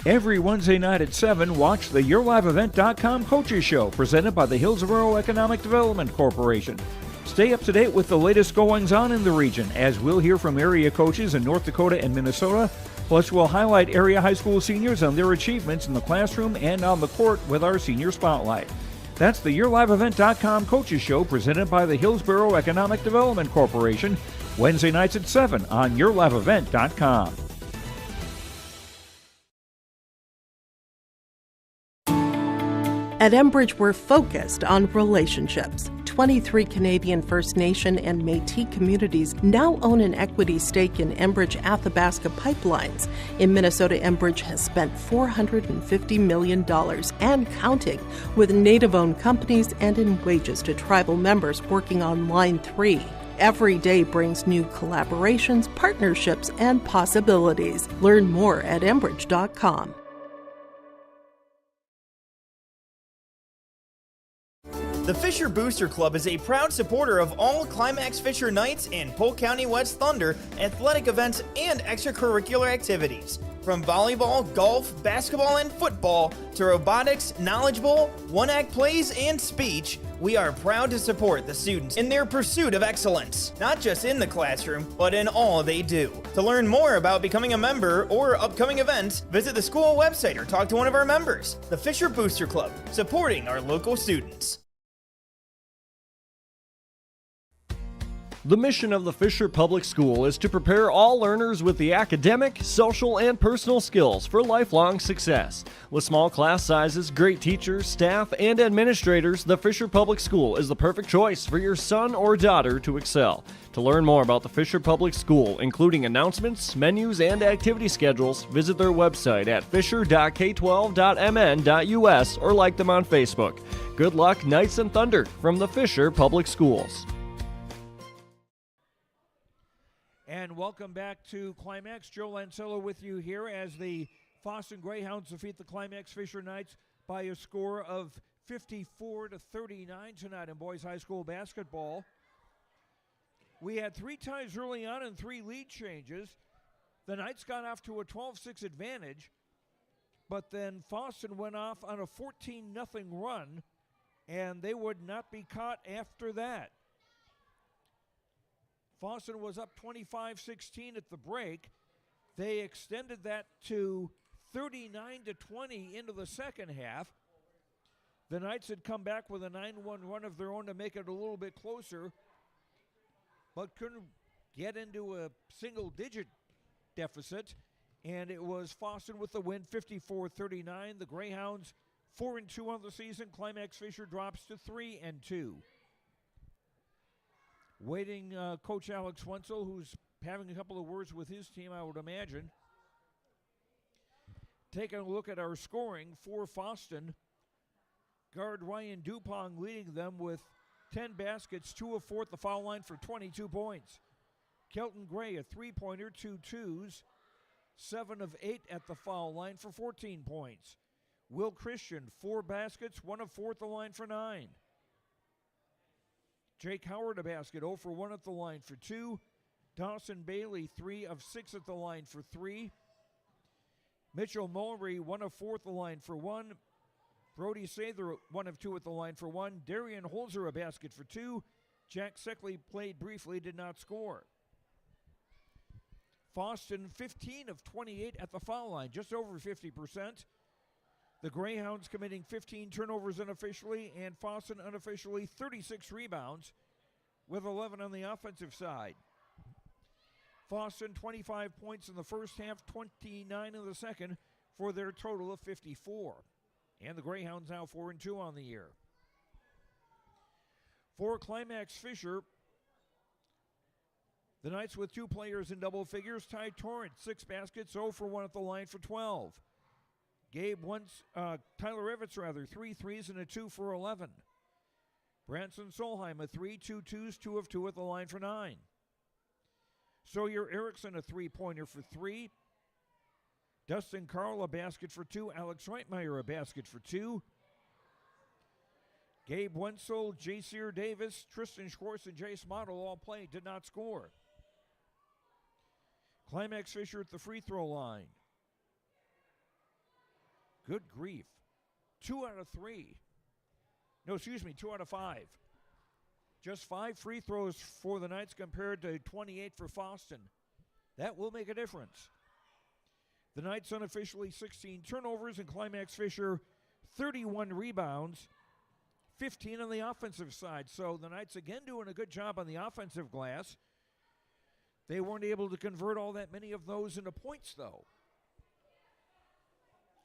Every Wednesday night at 7, watch the YourLiveEvent.com Coaches Show presented by the Hillsborough Economic Development Corporation. Stay up to date with the latest goings-on in the region, as we'll hear from area coaches in North Dakota and Minnesota. Plus, we'll highlight area high school seniors on their achievements in the classroom and on the court with our Senior Spotlight. That's the YourLiveEvent.com Coaches Show presented by the Hillsborough Economic Development Corporation, Wednesday nights at 7 on YourLiveEvent.com. At Enbridge, we're focused on relationships. 23 Canadian First Nation and Métis communities now own an equity stake in Enbridge Athabasca Pipelines. In Minnesota, Enbridge has spent $450 million and counting with Native-owned companies and in wages to tribal members working on Line 3. Every day brings new collaborations, partnerships, and possibilities. Learn more at Enbridge.com. The Fisher Booster Club is a proud supporter of all Climax-Fisher Knights and Polk County West Thunder athletic events and extracurricular activities. From volleyball, golf, basketball, and football to robotics, knowledge bowl, one-act plays, and speech, we are proud to support the students in their pursuit of excellence, not just in the classroom, but in all they do. To learn more about becoming a member or upcoming events, visit the school website or talk to one of our members. The Fisher Booster Club, supporting our local students. The mission of the Fisher Public School is to prepare all learners with the academic, social, and personal skills for lifelong success. With small class sizes, great teachers, staff, and administrators, the Fisher Public School is the perfect choice for your son or daughter to excel. To learn more about the Fisher Public School, including announcements, menus, and activity schedules, visit their website at fisher.k12.mn.us or like them on Facebook. Good luck, Knights and Thunder, from the Fisher Public Schools. And welcome back to Climax. Joe Lancello with you here as the Fosston Greyhounds defeat the Climax-Fisher Knights by a score of 54-39 tonight in boys high school basketball. We had 3 ties early on and 3 lead changes. The Knights got off to a 12-6 advantage, but then Fosston went off on a 14-0 run, and they would not be caught after that. Fosston was up 25-16 at the break. They extended that to 39-20 into the second half. The Knights had come back with a 9-1 run of their own to make it a little bit closer, but couldn't get into a single-digit deficit, and it was Fosston with the win, 54-39. The Greyhounds 4-2 on the season. Climax-Fisher drops to 3-2. Waiting Coach Alex Wenzel, who's having a couple of words with his team, I would imagine. Taking a look at our scoring for Fosston, guard Ryan Dupong leading them with 10 baskets, 2 of 4 at the foul line for 22 points. Kelton Gray, a three-pointer, 2 twos, 7 of 8 at the foul line for 14 points. Will Christian, 4 baskets, 1 of 4 at the line for 9. Jake Howard, a basket, 0 for 1 at the line for 2. Dawson Bailey, 3 of 6 at the line for 3. Mitchell Mulry, 1 of 4 at the line for 1. Brody Sather, 1 of 2 at the line for 1. Darian Holzer, a basket for 2. Jack Seckley played briefly, did not score. Fosston, 15 of 28 at the foul line, just over 50%. The Greyhounds committing 15 turnovers unofficially, and Fosston unofficially 36 rebounds with 11 on the offensive side. Fosston 25 points in the first half, 29 in the second for their total of 54. And the Greyhounds now 4-2 on the year. For Climax-Fisher, the Knights with 2 players in double figures. Ty Torrance, 6 baskets, 0 for 1 at the line for 12. Tyler Evans, 3 threes and a 2 for 11. Branson Solheim, a 3, 2 twos, 2 of 2 at the line for 9. Sawyer Erickson, a 3-pointer for 3. Dustin Carl, a basket for 2. Alex Reitmeyer, a basket for 2. Gabe Wenzel, J.C.R. Davis, Tristan Schwartz, and Jace Model all played, did not score. Climax-Fisher at the free throw line. Good grief. 2 out of 3. No, excuse me, 2 out of 5. Just 5 free throws for the Knights compared to 28 for Fosston. That will make a difference. The Knights unofficially 16 turnovers, and Climax-Fisher 31 rebounds, 15 on the offensive side. So the Knights again doing a good job on the offensive glass. They weren't able to convert all that many of those into points, though.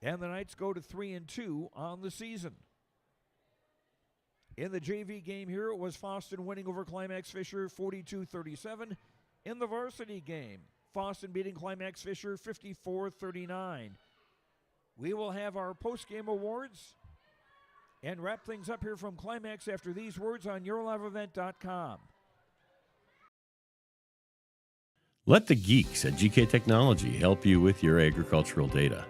And the Knights go to 3-2 on the season. In the JV game here, it was Fosston winning over Climax-Fisher 42-37. In the varsity game, Fosston beating Climax-Fisher 54-39. We will have our post-game awards and wrap things up here from Climax after these words on YourLiveEvent.com. Let the geeks at GK Technology help you with your agricultural data.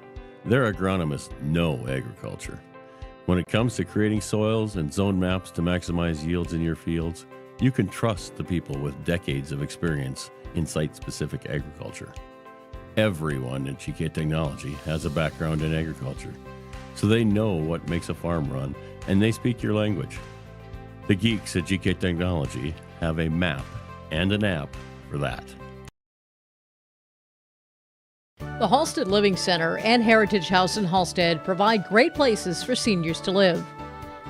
Their agronomists know agriculture. When it comes to creating soils and zone maps to maximize yields in your fields, you can trust the people with decades of experience in site-specific agriculture. Everyone at GK Technology has a background in agriculture, so they know what makes a farm run, and they speak your language. The geeks at GK Technology have a map and an app for that. The Halstead Living Center and Heritage House in Halstead provide great places for seniors to live.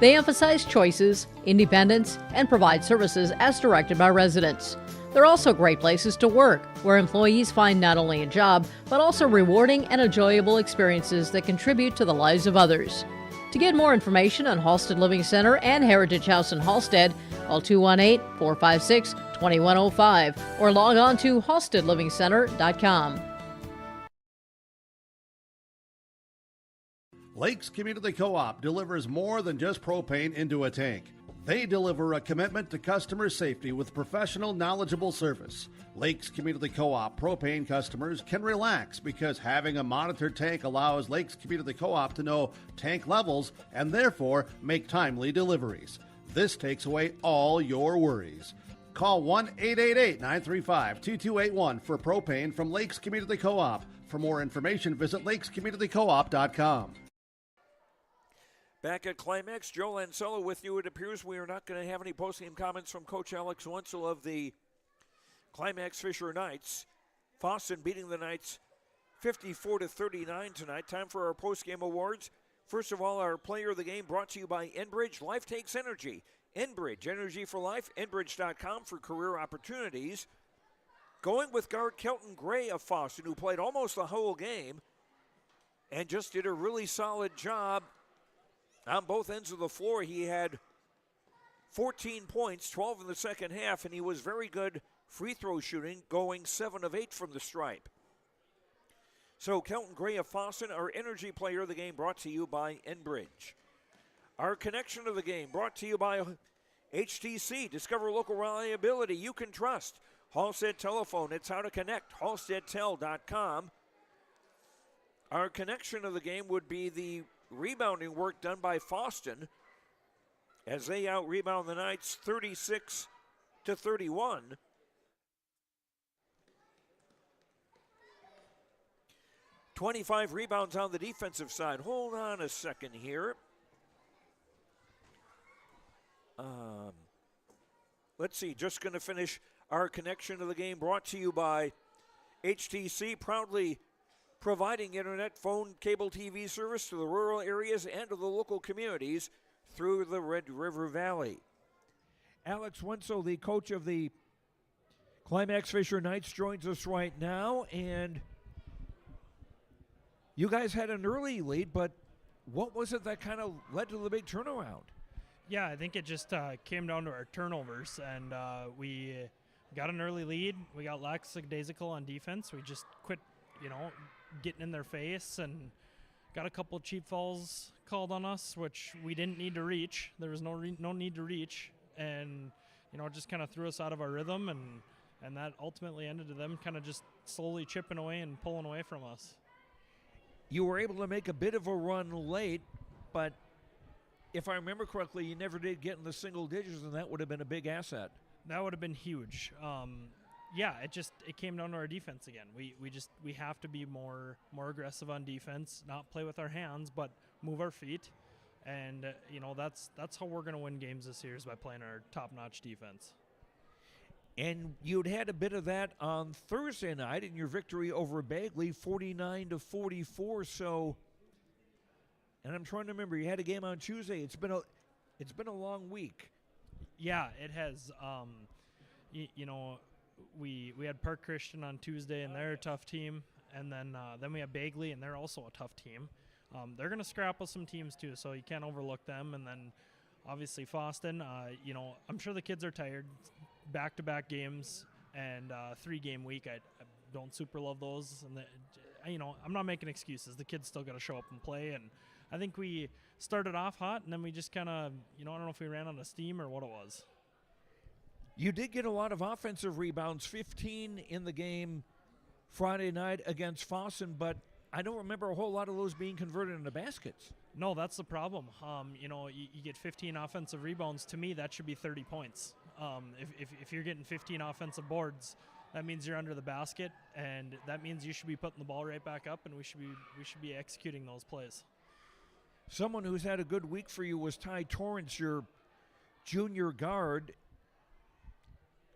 They emphasize choices, independence, and provide services as directed by residents. They're also great places to work, where employees find not only a job, but also rewarding and enjoyable experiences that contribute to the lives of others. To get more information on Halstead Living Center and Heritage House in Halstead, call 218-456-2105 or log on to halsteadlivingcenter.com. Lakes Community Co-op delivers more than just propane into a tank. They deliver a commitment to customer safety with professional, knowledgeable service. Lakes Community Co-op propane customers can relax because having a monitored tank allows Lakes Community Co-op to know tank levels and therefore make timely deliveries. This takes away all your worries. Call 1-888-935-2281 for propane from Lakes Community Co-op. For more information, visit lakescommunitycoop.com. Back at Climax, Joe Lancello with you. It appears we are not going to have any postgame comments from Coach Alex Wenzel of the Climax-Fisher Knights. Fosston beating the Knights 54-39 tonight. Time for our postgame awards. First of all, our player of the game brought to you by Enbridge. Life takes energy. Enbridge, energy for life. Enbridge.com for career opportunities. Going with guard Kelton Gray of Fosston, who played almost the whole game and just did a really solid job on both ends of the floor. He had 14 points, 12 in the second half, and he was very good free throw shooting, going 7 of 8 from the stripe. So Kelton Gray of Fosston, our energy player of the game, brought to you by Enbridge. Our connection of the game brought to you by HTC. Discover local reliability you can trust. Halstead Telephone, it's how to connect. HalsteadTel.com. Our connection of the game would be the rebounding work done by Fosston as they out-rebound the Knights 36-31. "25 rebounds on the defensive side. Hold on a second here. Let's see, just going to finish our connection of the game brought to you by HTC, proudly providing internet, phone, cable TV service to the rural areas and to the local communities through the Red River Valley. Alex Wenzel, the coach of the Climax-Fisher Knights, joins us right now, and you guys had an early lead, but what was it that kind of led to the big turnaround? Yeah, I think it just came down to our turnovers, and we got an early lead. We got lackadaisical on defense. We just quit, getting in their face, and got a couple of cheap fouls called on us, which we didn't need to reach. There was no need to reach, and it just kind of threw us out of our rhythm, and that ultimately ended to them kind of just slowly chipping away and pulling away from us. You were able to make a bit of a run late, but if I remember correctly, you never did get in the single digits, and that would have been a big asset. That would have been huge. It came down to our defense again. We have to be more aggressive on defense, not play with our hands, but move our feet. And that's how we're going to win games this year, is by playing our top-notch defense. And you'd had a bit of that on Thursday night in your victory over Bagley, 49-44. So, and I'm trying to remember, you had a game on Tuesday. It's been a long week. Yeah, it has. We had Park Christian on Tuesday, and they're a tough team, and then we have Bagley, and they're also a tough team. They're going to scrap with some teams too, so you can't overlook them. And then obviously Fosston. I'm sure the kids are tired. Back-to-back games and 3-game week. I don't super love those, and I'm not making excuses. The kids still got to show up and play, and I think we started off hot, and then we just kind of, I don't know if we ran out of steam or what it was. You did get a lot of offensive rebounds, 15 in the game Friday night against Fosston, but I don't remember a whole lot of those being converted into baskets. No, that's the problem. You get 15 offensive rebounds. To me, that should be 30 points. If you're getting 15 offensive boards, that means you're under the basket, and that means you should be putting the ball right back up, and we should be executing those plays. Someone who's had a good week for you was Ty Torrance, your junior guard.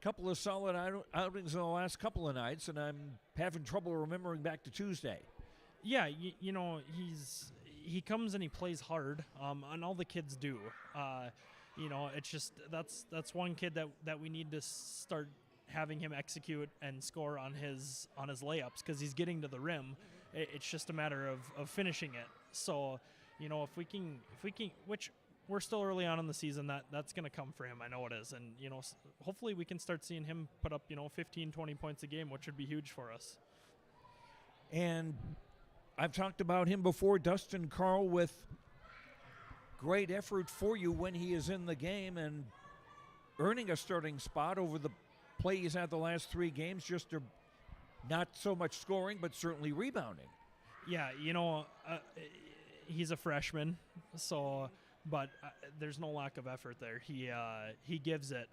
Couple of solid outings in the last couple of nights, and I'm having trouble remembering back to Tuesday. Yeah, he comes and he plays hard, and all the kids do. It's just that's one kid that we need to start having him execute and score on his layups, because he's getting to the rim. It's just a matter of finishing it. So, if we can, which we're still early on in the season, that's going to come for him. I know it is. And, hopefully we can start seeing him put up, 15, 20 points a game, which would be huge for us. And I've talked about him before, Dustin Carl, with great effort for you when he is in the game and earning a starting spot over the play he's had the last 3 games, just not so much scoring, but certainly rebounding. Yeah, he's a freshman, so but there's no lack of effort there. He gives it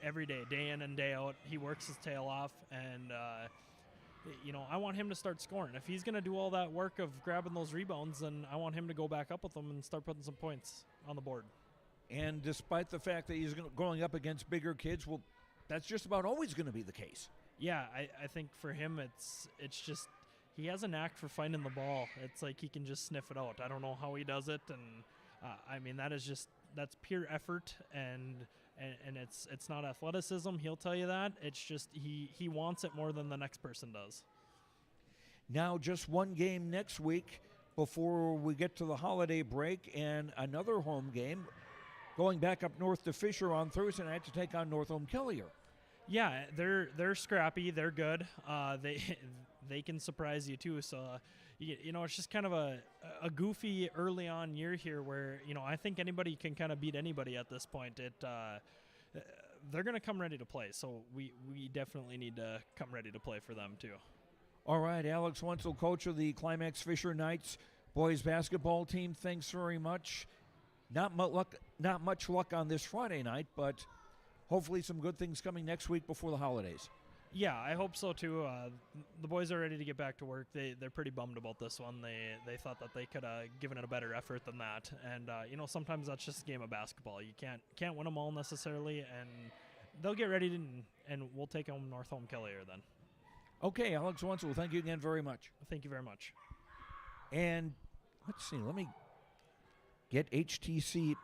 every day, day in and day out. He works his tail off, and I want him to start scoring. If he's going to do all that work of grabbing those rebounds, then I want him to go back up with them and start putting some points on the board. And despite the fact that he's going up against bigger kids, well, that's just about always going to be the case. Yeah, I think for him it's just he has a knack for finding the ball. It's like he can just sniff it out. I don't know how he does it, and that's pure effort, and it's not athleticism. He'll tell you that. It's just he wants it more than the next person does. Now just one game next week before we get to the holiday break, and another home game going back up north to Fisher on Thursday night to take on North Montpelier. Yeah, they're scrappy. They're good. They can surprise you too. So, it's just kind of a goofy early on year here where I think anybody can kind of beat anybody at this point. They're going to come ready to play. So we definitely need to come ready to play for them too. All right, Alex Wenzel, coach of the Climax-Fisher Knights boys basketball team. Thanks very much. Not much luck on this Friday night, but hopefully some good things coming next week before the holidays. Yeah, I hope so too. The boys are ready to get back to work. They're pretty bummed about this one. They thought that they could have given it a better effort than that. And sometimes that's just a game of basketball. You can't win them all necessarily, and they'll get ready and we'll take home North Montpelier then. Okay, Alex Wenzel, thank you again very much. Thank you very much. And let's see, let me get HTC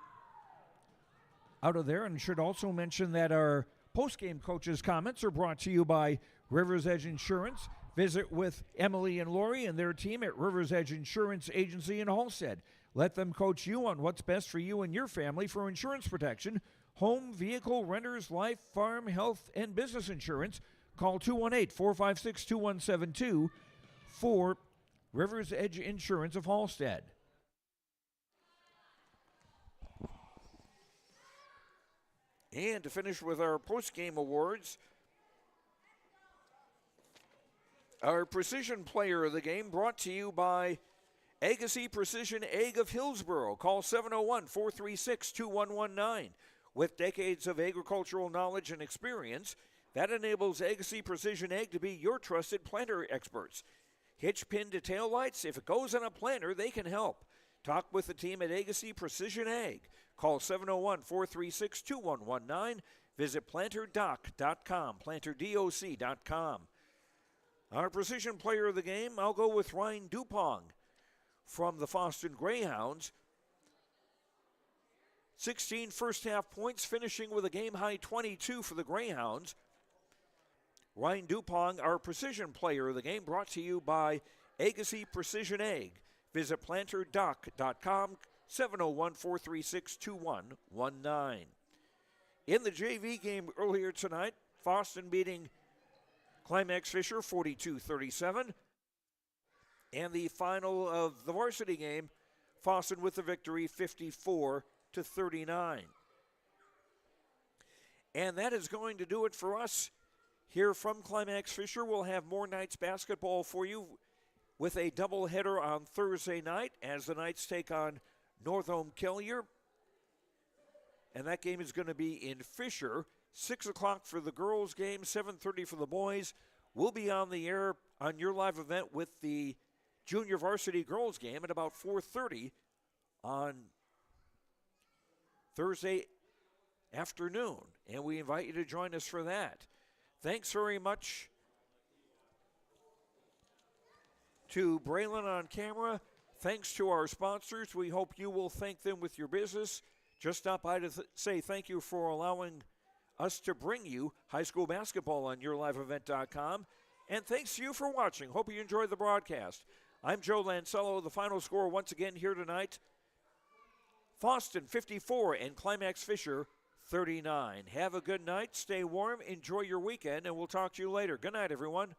out of there, and should also mention that our postgame coaches' comments are brought to you by River's Edge Insurance. Visit with Emily and Lori and their team at River's Edge Insurance Agency in Halstead. Let them coach you on what's best for you and your family for insurance protection, home, vehicle, renters, life, farm, health, and business insurance. Call 218-456-2172 for River's Edge Insurance of Halstead. And to finish with our post-game awards, our Precision Player of the Game brought to you by Agassi Precision Egg of Hillsboro. Call 701-436-2119. With decades of agricultural knowledge and experience, that enables Agassi Precision Egg to be your trusted planter experts. Hitch pin to tail lights, if it goes on a planter, they can help. Talk with the team at Agassi Precision Egg. Call 701-436-2119. Visit planterdoc.com, planterdoc.com. Our Precision Player of the Game, I'll go with Ryan Dupong from the Fosston Greyhounds. 16 first-half points, finishing with a game-high 22 for the Greyhounds. Ryan Dupong, our Precision Player of the Game, brought to you by Agassi Precision Egg. Visit planterdoc.com, 701-436-2119. In the JV game earlier tonight, Fosston beating Climax-Fisher 42-37. And the final of the varsity game, Fosston with the victory 54-39. And that is going to do it for us here from Climax-Fisher. We'll have more Knights basketball for you with a doubleheader on Thursday night as the Knights take on North Montpelier. And that game is going to be in Fisher. 6 o'clock for the girls' game, 7:30 for the boys. We'll be on the air on your live event with the junior varsity girls' game at about 4:30 on Thursday afternoon. And we invite you to join us for that. Thanks very much to Braylon on camera. Thanks to our sponsors. We hope you will thank them with your business. Just stop by to say thank you for allowing us to bring you high school basketball on yourliveevent.com. And thanks to you for watching. Hope you enjoyed the broadcast. I'm Joe Lancello. The final score once again here tonight, Fosston 54 and Climax-Fisher 39. Have a good night. Stay warm. Enjoy your weekend, and we'll talk to you later. Good night, everyone.